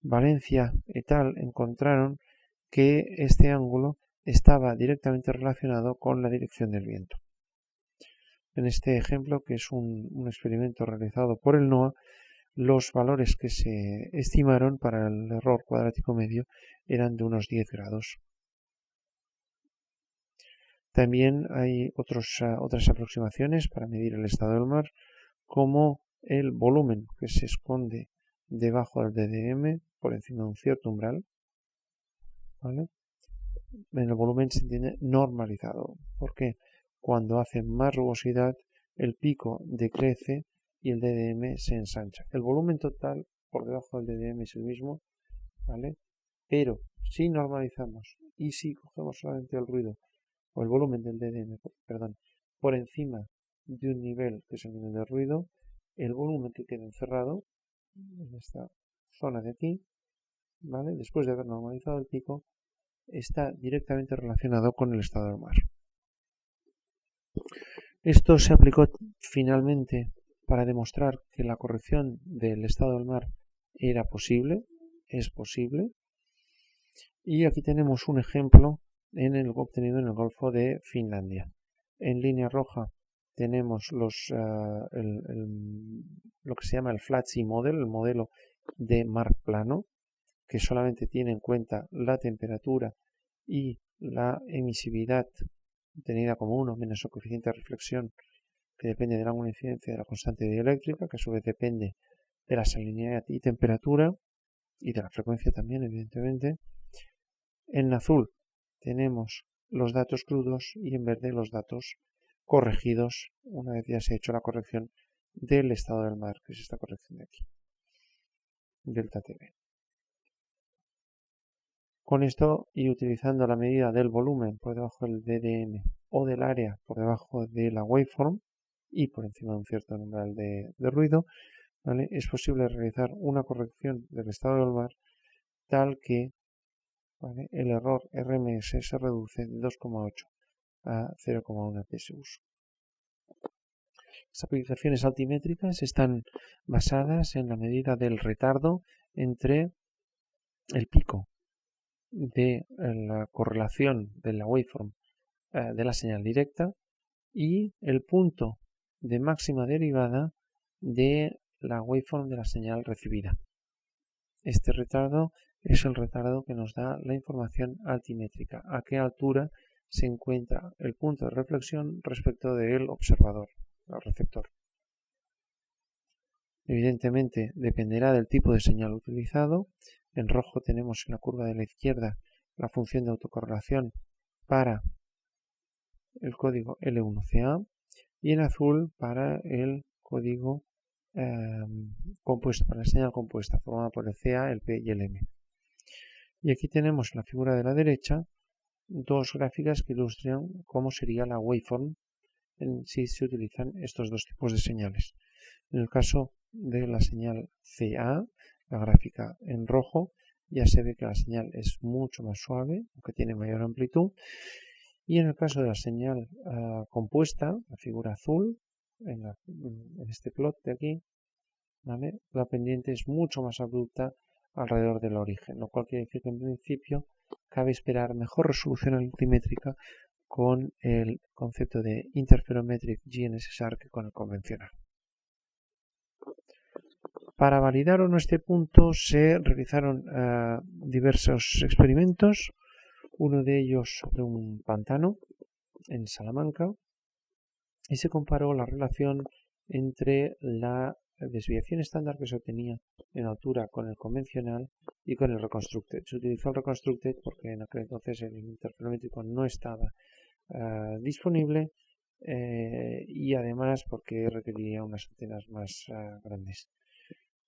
[SPEAKER 1] Valencia et al. Encontraron que este ángulo estaba directamente relacionado con la dirección del viento. En este ejemplo, que es un experimento realizado por el NOAA, los valores que se estimaron para el error cuadrático medio eran de unos 10 grados. También hay otras aproximaciones para medir el estado del mar, como el volumen que se esconde debajo del DDM por encima de un cierto umbral, ¿vale? En el volumen se entiende normalizado, porque cuando hace más rugosidad el pico decrece y el DDM se ensancha. El volumen total por debajo del DDM es el mismo, ¿vale? Pero si normalizamos y si cogemos solamente el ruido o el volumen del DDM, por encima de un nivel que es el nivel de ruido, el volumen que queda encerrado en esta zona de aquí, ¿vale?, después de haber normalizado el pico, está directamente relacionado con el estado del mar. Esto se aplicó finalmente para demostrar que la corrección del estado del mar era posible, es posible, y aquí tenemos un ejemplo obtenido en el Golfo de Finlandia. En línea roja tenemos lo que se llama el Flat Sea Model, el modelo de mar plano, que solamente tiene en cuenta la temperatura y la emisividad tenida como 1 menos el coeficiente de reflexión, que depende del ángulo de incidencia de la constante dieléctrica, que a su vez depende de la salinidad y temperatura y de la frecuencia también, evidentemente. En azul tenemos los datos crudos y en verde los datos corregidos una vez ya se ha hecho la corrección del estado del mar, que es esta corrección de aquí, delta TV. Con esto y utilizando la medida del volumen por debajo del DDM o del área por debajo de la waveform, y por encima de un cierto umbral de ruido, ¿vale? Es posible realizar una corrección del estado del mar tal que, ¿vale?, el error RMS se reduce de 2,8 a 0,1 PSUs. Las aplicaciones altimétricas están basadas en la medida del retardo entre el pico de la correlación de la waveform de la señal directa y el punto de máxima derivada de la waveform de la señal recibida. Este retardo es el retardo que nos da la información altimétrica, a qué altura se encuentra el punto de reflexión respecto del observador, el receptor. Evidentemente dependerá del tipo de señal utilizado. En rojo tenemos en la curva de la izquierda la función de autocorrelación para el código L1CA y en azul para el código compuesto, para la señal compuesta formada por el CA, el P y el M. Y aquí tenemos en la figura de la derecha dos gráficas que ilustran cómo sería la waveform si se utilizan estos dos tipos de señales. En el caso de la señal CA, la gráfica en rojo, ya se ve que la señal es mucho más suave, aunque tiene mayor amplitud. Y en el caso de la señal compuesta, la figura azul, en este plot de aquí, ¿vale?, la pendiente es mucho más abrupta alrededor del origen, lo cual quiere decir que en principio cabe esperar mejor resolución altimétrica con el concepto de Interferometric GNSS que con el convencional. Para validar o no este punto se realizaron diversos experimentos, uno de ellos sobre un pantano en Salamanca, y se comparó la relación entre la desviación estándar que se obtenía en altura con el convencional y con el reconstructed. Se utilizó el reconstructed porque en aquel entonces el interferométrico no estaba disponible y además porque requería unas antenas más grandes.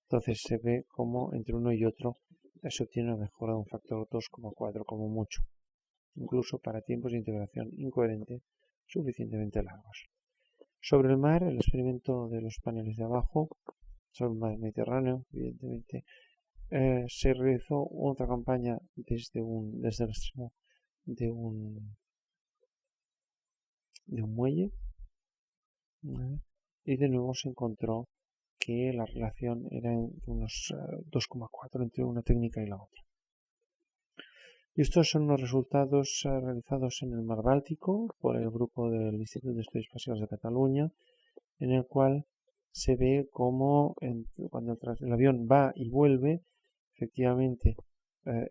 [SPEAKER 1] Entonces se ve como entre uno y otro se obtiene una mejora de un factor 2,4 como mucho, incluso para tiempos de integración incoherente suficientemente largos. Sobre el mar, el experimento de los paneles de abajo, sobre el mar Mediterráneo, evidentemente, se realizó otra campaña desde el extremo de un muelle, ¿vale?, y de nuevo se encontró que la relación era de unos 2,4 entre una técnica y la otra. Y estos son los resultados realizados en el mar Báltico por el grupo del Instituto de Estudios Espaciales de Cataluña, en el cual se ve cómo cuando el avión va y vuelve, efectivamente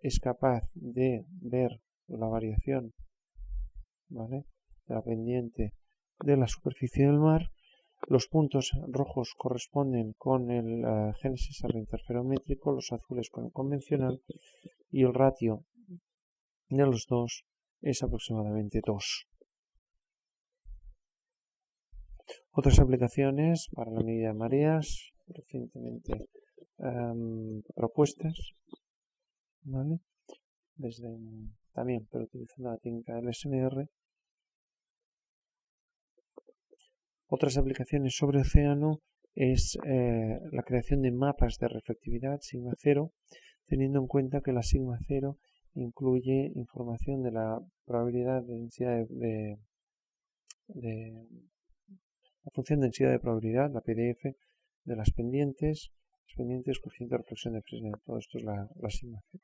[SPEAKER 1] es capaz de ver la variación, ¿vale?, de la pendiente de la superficie del mar. Los puntos rojos corresponden con el GNSS interferométrico, los azules con el convencional, y el ratio de los dos es aproximadamente 2. Otras aplicaciones para la medida de mareas recientemente propuestas, ¿vale?, también pero utilizando la técnica del SNR. Otras aplicaciones sobre océano es la creación de mapas de reflectividad sigma 0, teniendo en cuenta que la sigma 0 incluye información de la probabilidad de densidad la función de densidad de probabilidad, la PDF, de las pendientes coeficiente de reflexión de Fresnel. Todo esto es la sigma 0.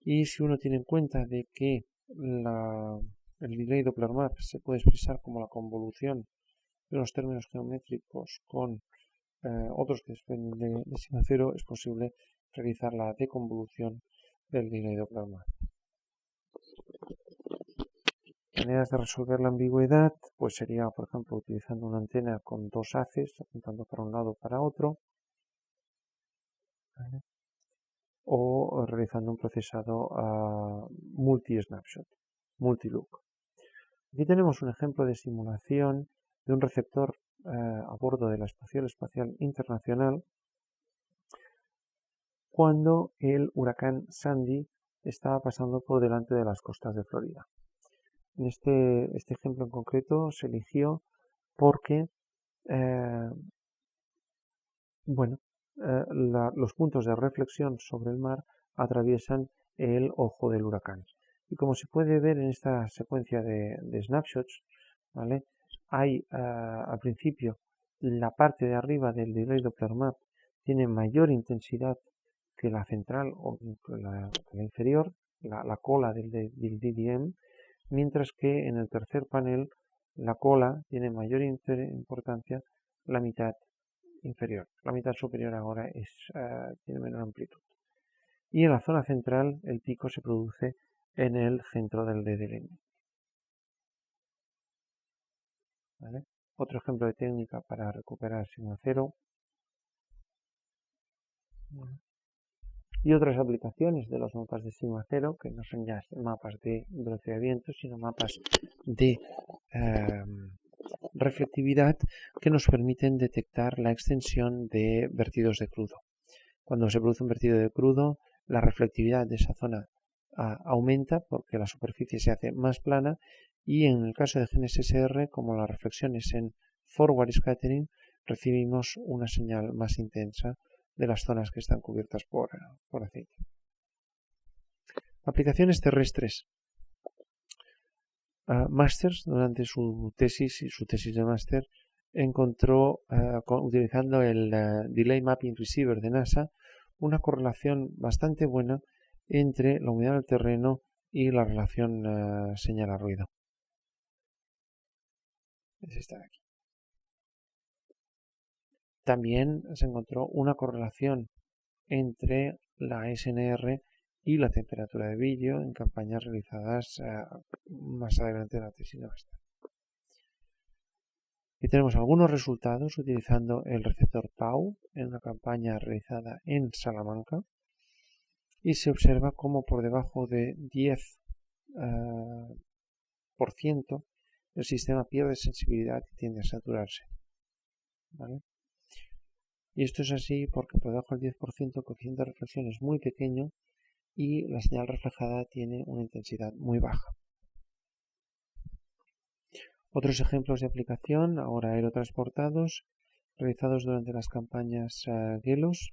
[SPEAKER 1] Y si uno tiene en cuenta de que el delay Doppler map se puede expresar como la convolución de los términos geométricos con otros que dependen de sigma 0, es posible realizar la deconvolución del delay Doppler map. Maneras de resolver la ambigüedad, pues sería, por ejemplo, utilizando una antena con dos haces, apuntando para un lado o para otro, ¿vale?, o realizando un procesado multi-snapshot, multi-look. Aquí tenemos un ejemplo de simulación de un receptor a bordo de la Estación Espacial Internacional cuando el huracán Sandy estaba pasando por delante de las costas de Florida. En este ejemplo en concreto se eligió porque Bueno, los puntos de reflexión sobre el mar atraviesan el ojo del huracán. Y como se puede ver en esta secuencia de snapshots, ¿vale? Hay al principio la parte de arriba del Delay Doppler Map tiene mayor intensidad que la central o que la inferior, la cola del DDM, mientras que en el tercer panel la cola tiene mayor importancia, la mitad inferior. La mitad superior ahora tiene menor amplitud. Y en la zona central el pico se produce en el centro del DDM. ¿Vale? Otro ejemplo de técnica para recuperar sigma cero. Y otras aplicaciones de los mapas de sigma cero, que no son ya mapas de velocidad de viento, sino mapas de reflectividad que nos permiten detectar la extensión de vertidos de crudo. Cuando se produce un vertido de crudo, la reflectividad de esa zona aumenta porque la superficie se hace más plana, y en el caso de GNSS-R, como la reflexión es en forward scattering, recibimos una señal más intensa de las zonas que están cubiertas por aceite. Aplicaciones terrestres. Masters, durante su tesis de máster, encontró, utilizando el Delay Mapping Receiver de NASA, una correlación bastante buena entre la humedad del terreno y la relación señal a ruido. Es esta de aquí. También se encontró una correlación entre la SNR y la temperatura de brillo en campañas realizadas más adelante en la tesis de máster. Y tenemos algunos resultados utilizando el receptor PAU en una campaña realizada en Salamanca, y se observa como por debajo de 10% el sistema pierde sensibilidad y tiende a saturarse. ¿Vale? Y esto es así porque por debajo del 10% el coeficiente de reflexión es muy pequeño y la señal reflejada tiene una intensidad muy baja. Otros ejemplos de aplicación, ahora aerotransportados, realizados durante las campañas GELOS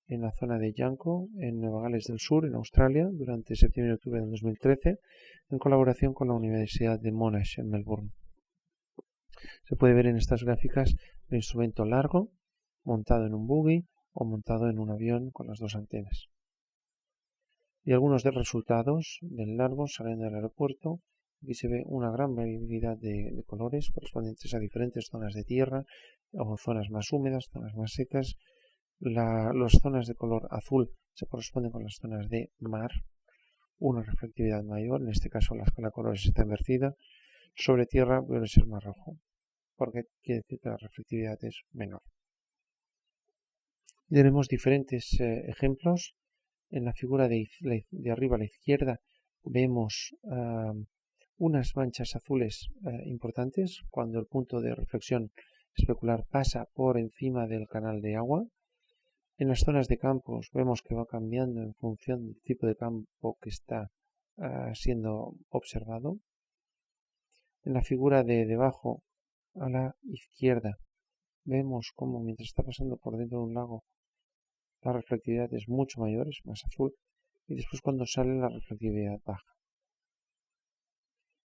[SPEAKER 1] en la zona de Yanco, en Nueva Gales del Sur, en Australia, durante septiembre y octubre del 2013, en colaboración con la Universidad de Monash, en Melbourne. Se puede ver en estas gráficas el instrumento largo, montado en un buggy o montado en un avión con las dos antenas. Y algunos de los resultados del largo saliendo del aeropuerto. Aquí se ve una gran variabilidad de colores correspondientes a diferentes zonas de tierra, o zonas más húmedas, zonas más secas. Las zonas de color azul se corresponden con las zonas de mar, una reflectividad mayor, en este caso la escala de colores está invertida. Sobre tierra debe ser más rojo, porque quiere decir que la reflectividad es menor. Tenemos diferentes ejemplos. En la figura de arriba a la izquierda vemos unas manchas azules importantes cuando el punto de reflexión especular pasa por encima del canal de agua. En las zonas de campos vemos que va cambiando en función del tipo de campo que está siendo observado. En la figura de debajo a la izquierda vemos como mientras está pasando por dentro de un lago la reflectividad es mucho mayor, es más azul, y después cuando sale la reflectividad baja.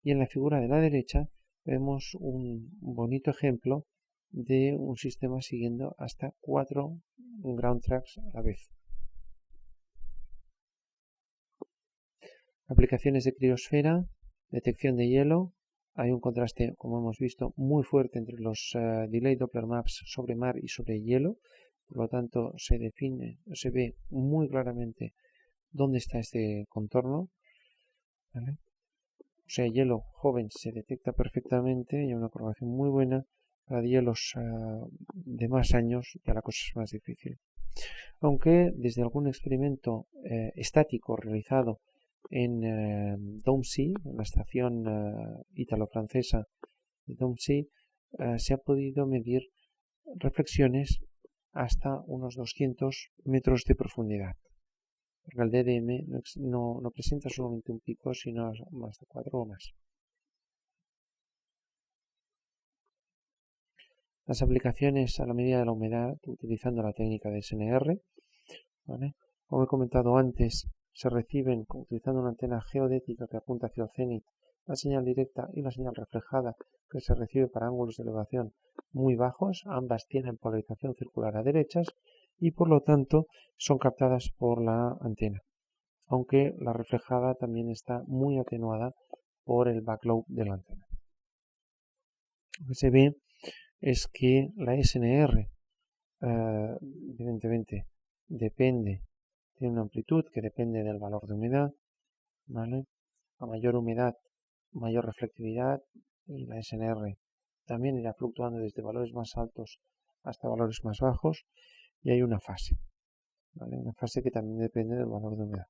[SPEAKER 1] Y en la figura de la derecha vemos un bonito ejemplo de un sistema siguiendo hasta 4 ground tracks a la vez. Aplicaciones de criosfera, detección de hielo. Hay un contraste, como hemos visto, muy fuerte entre los Delay Doppler Maps sobre mar y sobre hielo. Por lo tanto, se ve muy claramente dónde está este contorno. ¿Vale? O sea, hielo joven se detecta perfectamente y hay una correlación muy buena. Para hielos de más años ya la cosa es más difícil. Aunque desde algún experimento estático realizado en Domsea, en la estación ítalo-francesa de Domsea, se ha podido medir reflexiones hasta unos 200 metros de profundidad. Porque el DDM no presenta solamente un pico, sino más de 4 o más. Las aplicaciones a la medida de la humedad utilizando la técnica de SNR, ¿vale? Como he comentado antes, se reciben utilizando una antena geodética que apunta hacia el cenit la señal directa y la señal reflejada que se recibe para ángulos de elevación muy bajos. Ambas tienen polarización circular a derechas y por lo tanto son captadas por la antena, aunque la reflejada también está muy atenuada por el backload de la antena. Lo que se ve es que la SNR evidentemente tiene una amplitud que depende del valor de humedad, ¿vale? A mayor humedad, mayor reflectividad, y la SNR también irá fluctuando desde valores más altos hasta valores más bajos, y hay una fase, ¿vale? Una fase que también depende del valor de humedad.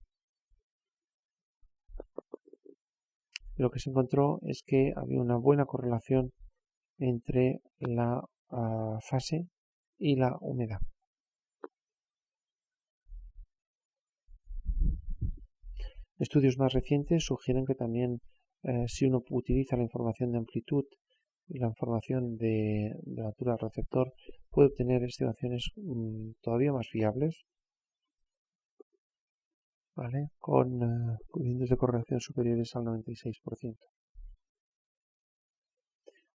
[SPEAKER 1] Lo que se encontró es que había una buena correlación entre la fase y la humedad. Estudios más recientes sugieren que también si uno utiliza la información de amplitud y la información de la altura del receptor, puede obtener estimaciones todavía más fiables, ¿vale? Con coeficientes de correlación superiores al 96%.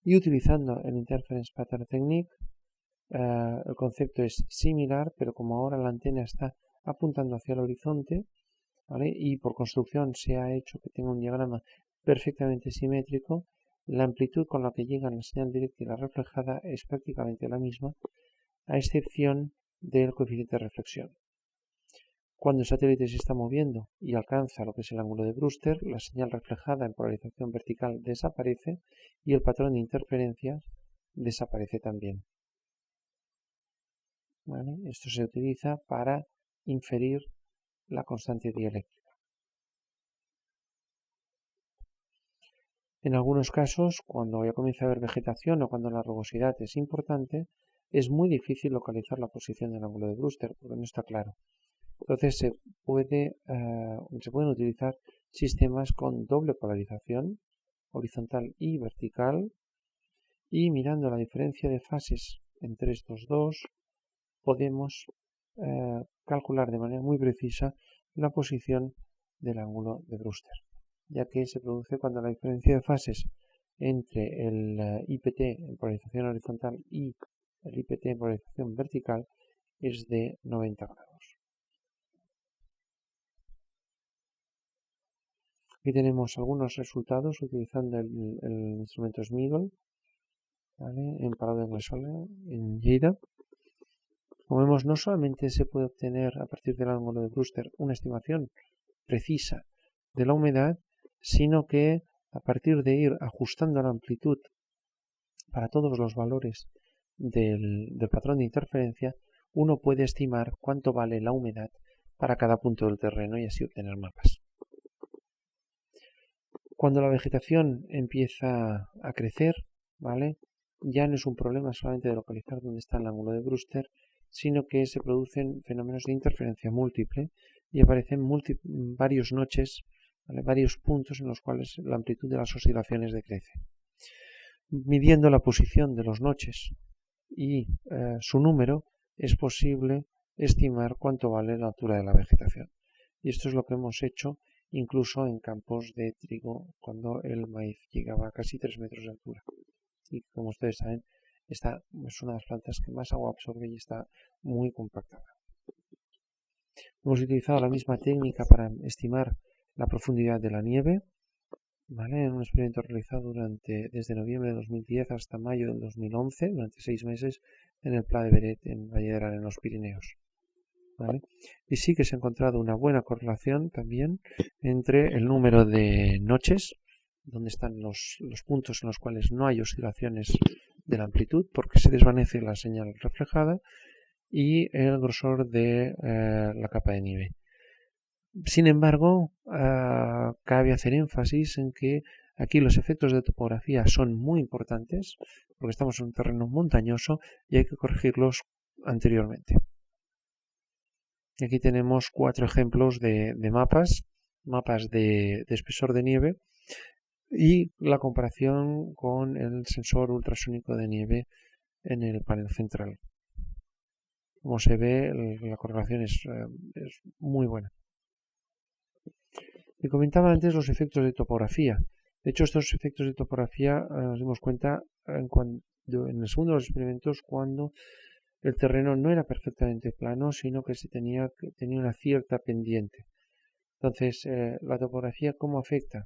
[SPEAKER 1] Y utilizando el Interference Pattern Technique, el concepto es similar, pero como ahora la antena está apuntando hacia el horizonte, ¿vale? Y por construcción se ha hecho que tenga un diagrama perfectamente simétrico, la amplitud con la que llegan la señal directa y la reflejada es prácticamente la misma, a excepción del coeficiente de reflexión. Cuando el satélite se está moviendo y alcanza lo que es el ángulo de Brewster, la señal reflejada en polarización vertical desaparece y el patrón de interferencias desaparece también, ¿vale? Esto se utiliza para inferir la constante dieléctrica. En algunos casos, cuando ya comienza a haber vegetación o cuando la rugosidad es importante, es muy difícil localizar la posición del ángulo de Brewster porque no está claro. Entonces se pueden utilizar sistemas con doble polarización, horizontal y vertical, y mirando la diferencia de fases entre estos dos, podemos calcular de manera muy precisa la posición del ángulo de Brewster, ya que se produce cuando la diferencia de fases entre el IPT en polarización horizontal y el IPT en polarización vertical es de 90 grados. Aquí tenemos algunos resultados utilizando el instrumento Smigol, ¿vale? En Palau d'Anglesola, en Lleida. Como vemos, no solamente se puede obtener a partir del ángulo de Brewster una estimación precisa de la humedad, sino que a partir de ir ajustando la amplitud para todos los valores del patrón de interferencia, uno puede estimar cuánto vale la humedad para cada punto del terreno y así obtener mapas. Cuando la vegetación empieza a crecer, ¿vale? Ya no es un problema solamente de localizar dónde está el ángulo de Brewster, sino que se producen fenómenos de interferencia múltiple y aparecen varios noches, ¿vale? Varios puntos en los cuales la amplitud de las oscilaciones decrece. Midiendo la posición de los noches y su número, es posible estimar cuánto vale la altura de la vegetación. Y esto es lo que hemos hecho incluso en campos de trigo cuando el maíz llegaba a casi 3 metros de altura. Y como ustedes saben, esta es una de las plantas que más agua absorbe y está muy compactada. Hemos utilizado la misma técnica para estimar la profundidad de la nieve, ¿vale? En un experimento realizado desde noviembre de 2010 hasta mayo del 2011, durante 6 meses, en el Pla de Beret, en Valle de Arán, en los Pirineos, ¿vale? Y sí que se ha encontrado una buena correlación también entre el número de noches, donde están los puntos en los cuales no hay oscilaciones de la amplitud, porque se desvanece la señal reflejada, y el grosor de la capa de nieve. Sin embargo, cabe hacer énfasis en que aquí los efectos de topografía son muy importantes, porque estamos en un terreno montañoso y hay que corregirlos anteriormente. Y aquí tenemos 4 ejemplos de mapas de espesor de nieve y la comparación con el sensor ultrasónico de nieve en el panel central. Como se ve, la correlación es muy buena. Y comentaba antes los efectos de topografía. De hecho, estos efectos de topografía nos dimos cuenta en el segundo de los experimentos, cuando el terreno no era perfectamente plano, sino que tenía una cierta pendiente. Entonces, ¿la topografía cómo afecta?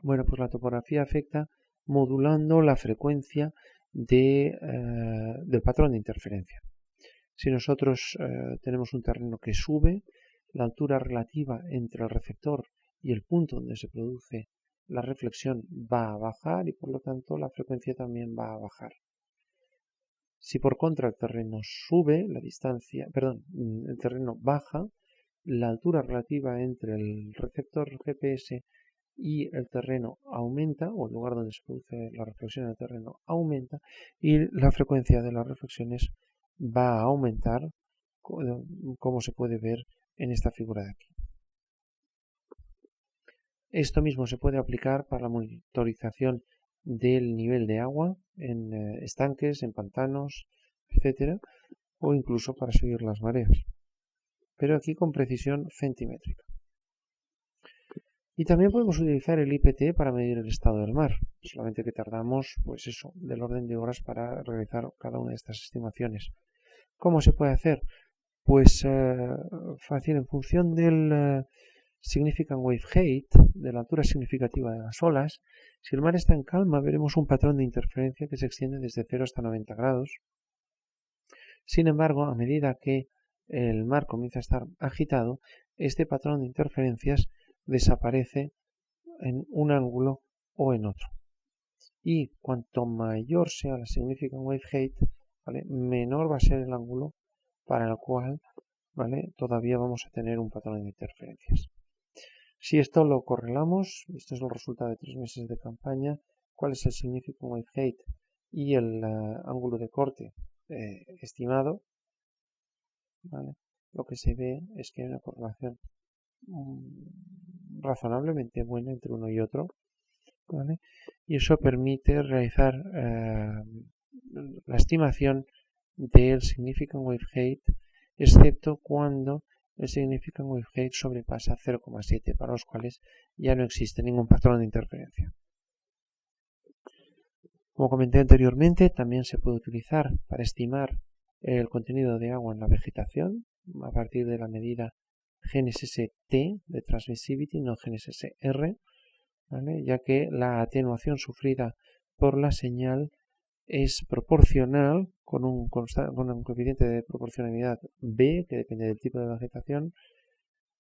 [SPEAKER 1] Bueno, pues la topografía afecta modulando la frecuencia del patrón de interferencia. Si nosotros tenemos un terreno que sube, la altura relativa entre el receptor y el punto donde se produce la reflexión va a bajar y por lo tanto la frecuencia también va a bajar. Si por contra el terreno sube, el terreno baja, la altura relativa entre el receptor GPS y el terreno aumenta, o el lugar donde se produce la reflexión del terreno aumenta, y la frecuencia de las reflexiones va a aumentar, como se puede ver en esta figura de aquí. Esto mismo se puede aplicar para la monitorización del nivel de agua en estanques, en pantanos, etcétera, o incluso para seguir las mareas, pero aquí con precisión centimétrica. Y también podemos utilizar el IPT para medir el estado del mar, solamente que tardamos, pues eso, del orden de horas para realizar cada una de estas estimaciones. ¿Cómo se puede hacer? Pues fácil, en función del significant wave height, de la altura significativa de las olas. Si el mar está en calma, veremos un patrón de interferencia que se extiende desde 0 hasta 90 grados. Sin embargo, a medida que el mar comienza a estar agitado, este patrón de interferencias desaparece en un ángulo o en otro. Y cuanto mayor sea la significant wave height, ¿vale?, menor va a ser el ángulo para el cual, ¿vale?, todavía vamos a tener un patrón de interferencias. Si esto lo correlamos, esto es el resultado de 3 meses de campaña, cuál es el significant wave height y el ángulo de corte estimado, ¿vale?, lo que se ve es que hay una correlación razonablemente buena entre uno y otro, ¿vale?, y eso permite realizar la estimación del significant wave height, excepto cuando el significant wave height sobrepasa 0,7, para los cuales ya no existe ningún patrón de interferencia. Como comenté anteriormente, también se puede utilizar para estimar el contenido de agua en la vegetación a partir de la medida GNSS-T de Transmissivity, no GNSS-R, ¿vale?, ya que la atenuación sufrida por la señal es proporcional con un coeficiente de proporcionalidad B, que depende del tipo de vegetación,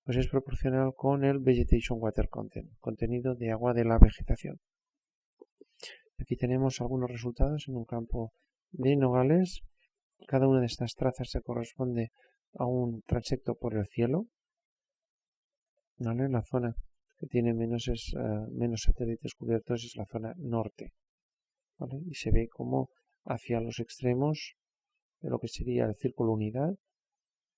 [SPEAKER 1] pues es proporcional con el Vegetation Water Content, contenido de agua de la vegetación. Aquí tenemos algunos resultados en un campo de nogales. Cada una de estas trazas se corresponde a un transecto por el cielo, ¿vale? La zona que tiene menos satélites cubiertos es la zona norte, ¿vale? Y se ve como hacia los extremos de lo que sería el círculo unidad,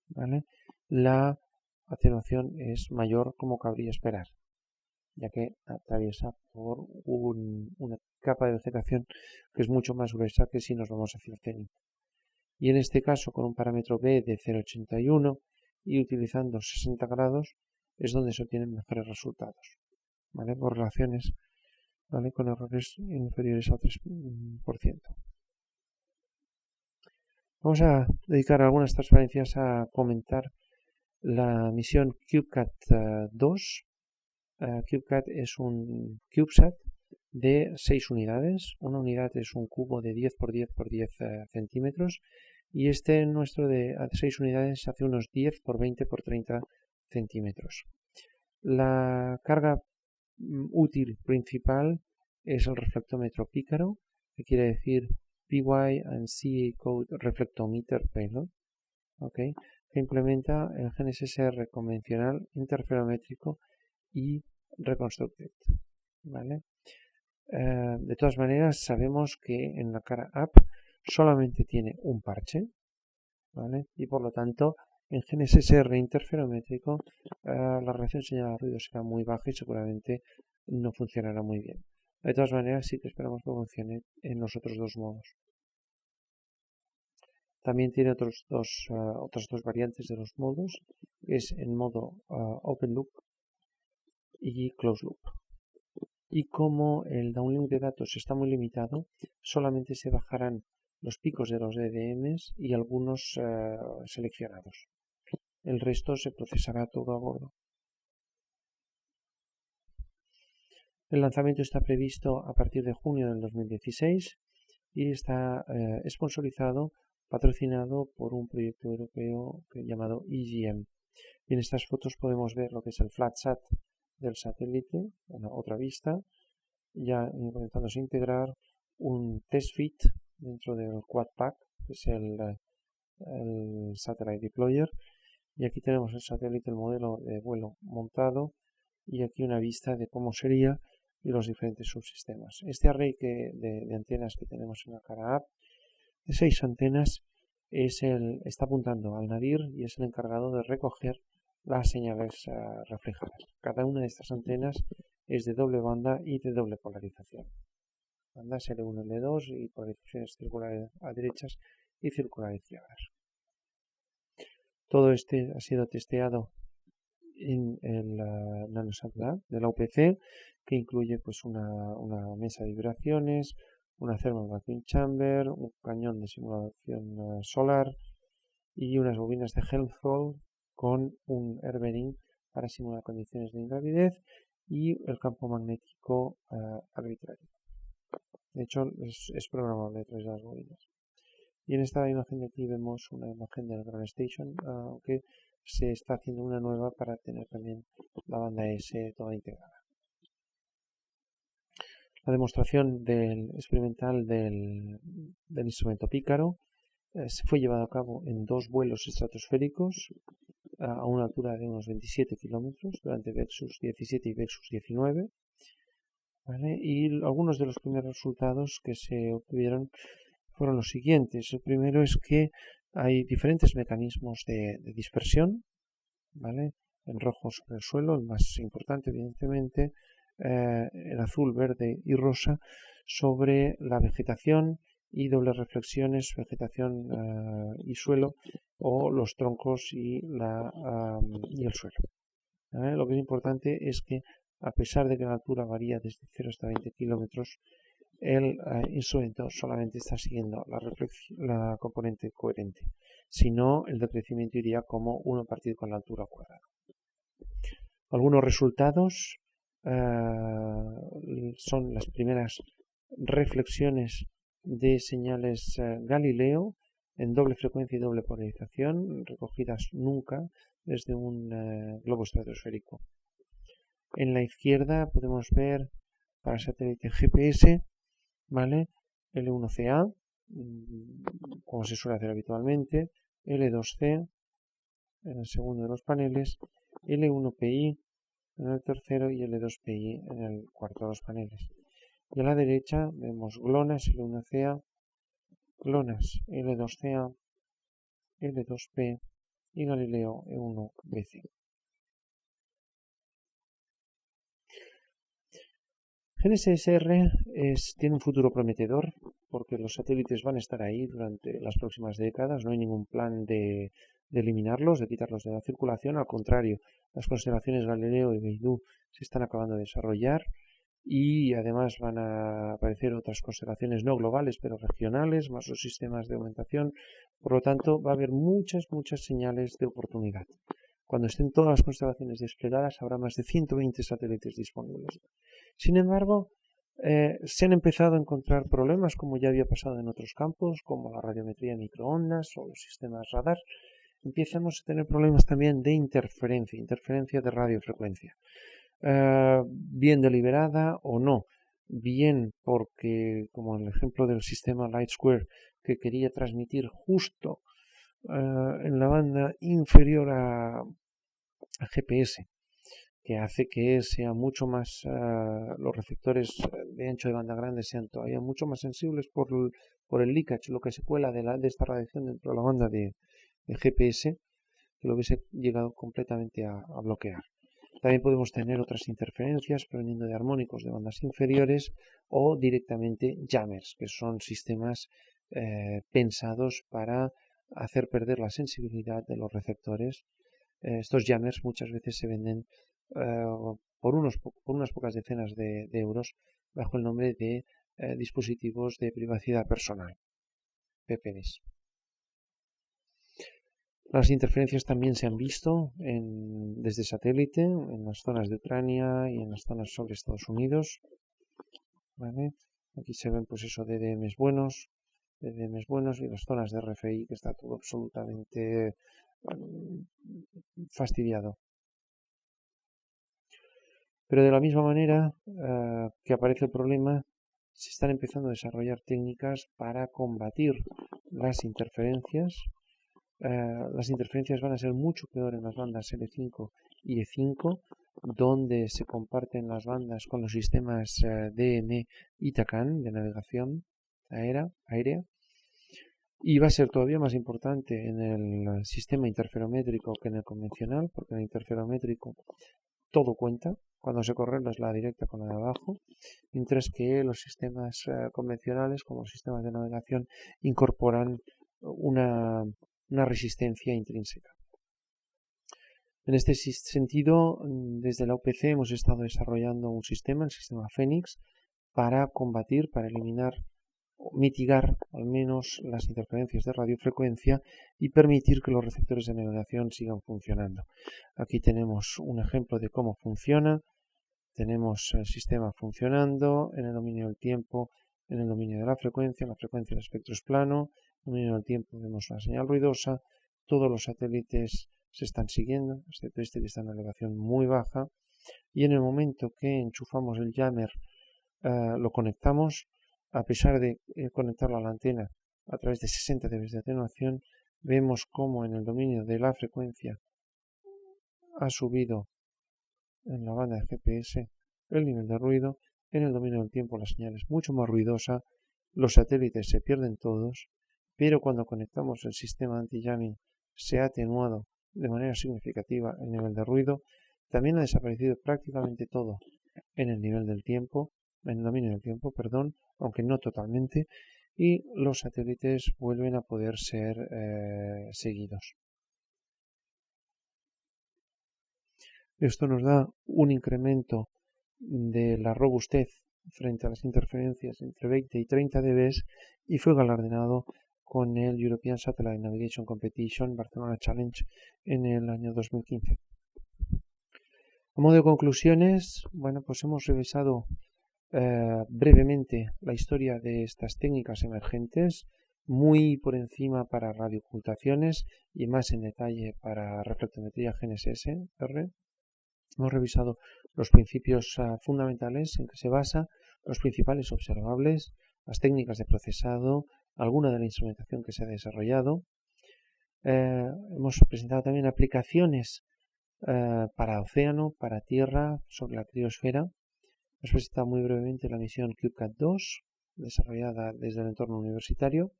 [SPEAKER 1] ¿vale?, la atenuación es mayor, como cabría esperar, ya que atraviesa por una capa de vegetación que es mucho más gruesa que si nos vamos hacia el cenit. Y en este caso, con un parámetro B de 0,81 y utilizando 60 grados, es donde se obtienen mejores resultados, ¿vale?, por relaciones, ¿vale?, con errores inferiores al 3%. Vamos a dedicar algunas transparencias a comentar la misión CubeSat-2. CubeSat es un CubeSat de 6 unidades. Una unidad es un cubo de 10 por 10 por 10 centímetros y este nuestro de 6 unidades hace unos 10 por 20 por 30 centímetros. La carga útil principal es el reflectómetro Pícaro, que quiere decir PY and CA Code Reflectometer Payload, ¿okay?, que implementa el GNSS-R convencional, interferométrico y reconstructed, ¿vale? De todas maneras, sabemos que en la cara up solamente tiene un parche, ¿vale?, y por lo tanto en GNSS-R interferométrico la relación señal-ruido será muy baja y seguramente no funcionará muy bien. De todas maneras, sí que esperamos que funcione en los otros dos modos. También tiene otras dos variantes de los modos, es en modo Open Loop y Closed Loop. Y como el downlink de datos está muy limitado, solamente se bajarán los picos de los DDMs y algunos seleccionados. El resto se procesará todo a bordo. El lanzamiento está previsto a partir de junio del 2016 y está patrocinado por un proyecto europeo llamado EGM. Y en estas fotos podemos ver lo que es el FlatSat del satélite, otra vista, ya intentándose integrar un test fit dentro del Quad Pack, que es el Satellite Deployer. Y aquí tenemos el satélite, el modelo de vuelo montado, y aquí una vista de cómo sería y los diferentes subsistemas. Este array de antenas que tenemos en la cara A, de 6 antenas, está apuntando al nadir y es el encargado de recoger las señales reflejadas. Cada una de estas antenas es de doble banda y de doble polarización. Bandas L1 y L2 y polarizaciones circulares a derechas y circulares izquierdas. Todo este ha sido testeado en el NanoSat Lab de la UPC, que incluye pues una mesa de vibraciones, una thermal vacuum chamber, un cañón de simulación solar y unas bobinas de Helmholtz con un air bearing para simular condiciones de ingravidez y el campo magnético arbitrario. De hecho, es programable a través de las bobinas. Y en esta imagen de aquí vemos una imagen del Ground Station, aunque se está haciendo una nueva para tener también la banda S toda integrada. La demostración experimental del instrumento Pícaro se fue llevado a cabo en 2 vuelos estratosféricos a una altura de unos 27 kilómetros durante Vexus 17 y Vexus 19. ¿Vale? Y algunos de los primeros resultados que se obtuvieron fueron los siguientes. El primero es que hay diferentes mecanismos de dispersión, ¿vale? En rojo sobre el suelo, el más importante evidentemente, el azul, verde y rosa sobre la vegetación y dobles reflexiones, vegetación y suelo, o los troncos y el suelo. ¿Vale? Lo que es importante es que a pesar de que la altura varía desde 0 hasta 20 kilómetros, el instrumento solamente está siguiendo la componente coherente. Si no, el decrecimiento iría como 1 partido con la altura cuadrada. Algunos resultados son las primeras reflexiones de señales Galileo en doble frecuencia y doble polarización, recogidas nunca desde un globo estratosférico. En la izquierda podemos ver para satélite GPS, ¿vale? L1CA, como se suele hacer habitualmente, L2C en el segundo de los paneles, L1PI en el tercero y L2PI en el cuarto de los paneles. Y a la derecha vemos GLONASS L1CA, GLONASS L2CA, L2P y Galileo E1BC. GNSS-R tiene un futuro prometedor porque los satélites van a estar ahí durante las próximas décadas. No hay ningún plan de eliminarlos, de quitarlos de la circulación. Al contrario, las constelaciones Galileo y Beidou se están acabando de desarrollar y además van a aparecer otras constelaciones no globales pero regionales, más los sistemas de aumentación. Por lo tanto, va a haber muchas señales de oportunidad. Cuando estén todas las constelaciones desplegadas, habrá más de 120 satélites disponibles. Sin embargo, se han empezado a encontrar problemas, como ya había pasado en otros campos, como la radiometría en microondas o los sistemas radar. Empezamos a tener problemas también de interferencia de radiofrecuencia. Bien deliberada o no, bien porque, como en el ejemplo del sistema Light Square, que quería transmitir justo en la banda inferior a GPS, que hace que sea mucho más, los receptores de ancho de banda grande sean todavía mucho más sensibles por el leakage, lo que se cuela de esta radiación dentro de la banda de GPS, que lo hubiese llegado completamente a bloquear. También podemos tener otras interferencias proveniendo de armónicos de bandas inferiores o directamente jammers, que son sistemas pensados para hacer perder la sensibilidad de los receptores. Estos jammers muchas veces se venden por unas pocas decenas de euros bajo el nombre de dispositivos de privacidad personal, PPDs. Las interferencias también se han visto desde satélite en las zonas de Ucrania y en las zonas sobre Estados Unidos. ¿Vale? Aquí se ven pues eso, DDMs buenos y las zonas de RFI, que está todo absolutamente fastidiado. Pero de la misma manera que aparece el problema, se están empezando a desarrollar técnicas para combatir las interferencias. Las interferencias van a ser mucho peor en las bandas L5 y E5, donde se comparten las bandas con los sistemas DM y TACAN de navegación aérea, y va a ser todavía más importante en el sistema interferométrico que en el convencional, porque en el interferométrico todo cuenta, cuando se corregla es la directa con la de abajo, mientras que los sistemas convencionales, como los sistemas de navegación, incorporan una resistencia intrínseca. En este sentido, desde la UPC hemos estado desarrollando un sistema, el sistema Phoenix, para combatir, para eliminar o mitigar al menos las interferencias de radiofrecuencia y permitir que los receptores de navegación sigan funcionando. Aquí tenemos un ejemplo de cómo funciona. Tenemos el sistema funcionando en el dominio del tiempo, en el dominio de la frecuencia del espectro es plano, en el dominio del tiempo vemos una señal ruidosa, todos los satélites se están siguiendo, excepto este que está en una elevación muy baja, y en el momento que enchufamos el jammer, lo conectamos, a pesar de conectarlo a la antena a través de 60 dB de atenuación, vemos cómo en el dominio de la frecuencia ha subido en la banda de GPS el nivel de ruido, en el dominio del tiempo la señal es mucho más ruidosa, los satélites se pierden todos, pero cuando conectamos el sistema anti-jamming se ha atenuado de manera significativa el nivel de ruido, también ha desaparecido prácticamente todo en el nivel del tiempo, en el dominio del tiempo, perdón, aunque no totalmente, y los satélites vuelven a poder ser seguidos. Esto nos da un incremento de la robustez frente a las interferencias entre 20 y 30 dB y fue galardonado con el European Satellite Navigation Competition Barcelona Challenge en el año 2015. A modo de conclusiones, bueno, pues hemos revisado brevemente la historia de estas técnicas emergentes, muy por encima para radioocultaciones y más en detalle para reflectometría GNSS-R. Hemos revisado los principios fundamentales en que se basa, los principales observables, las técnicas de procesado, alguna de la instrumentación que se ha desarrollado. Hemos presentado también aplicaciones para océano, para tierra, sobre la criosfera. Hemos presentado muy brevemente la misión CubeSat-2, desarrollada desde el entorno universitario.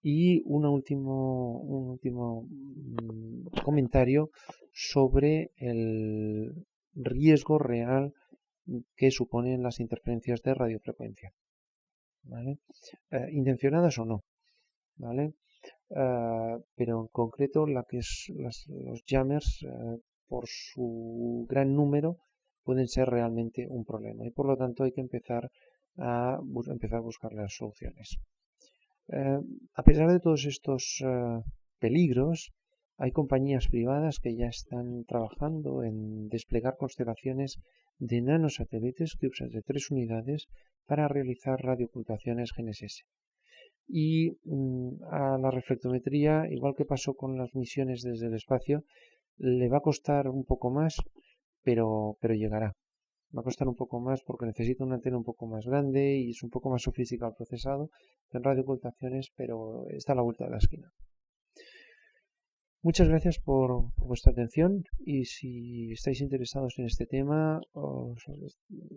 [SPEAKER 1] Y un último comentario sobre el riesgo real que suponen las interferencias de radiofrecuencia, ¿vale? Intencionadas o no, ¿vale? Pero en concreto los jammers, por su gran número, pueden ser realmente un problema y por lo tanto hay que empezar a buscar las soluciones. A pesar de todos estos peligros, hay compañías privadas que ya están trabajando en desplegar constelaciones de nanosatélites, CubeSats de 3 unidades, para realizar radioocultaciones GNSS. Y a la reflectometría, igual que pasó con las misiones desde el espacio, le va a costar un poco más, pero llegará. Va a costar un poco más porque necesita una antena un poco más grande y es un poco más sofisticado el procesado en radioocultaciones, pero está a la vuelta de la esquina. Muchas gracias por vuestra atención y si estáis interesados en este tema,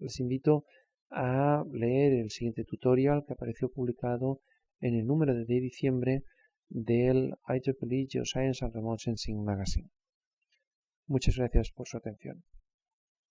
[SPEAKER 1] les invito a leer el siguiente tutorial que apareció publicado en el número de diciembre del IEEE Geoscience and Remote Sensing Magazine. Muchas gracias por su atención.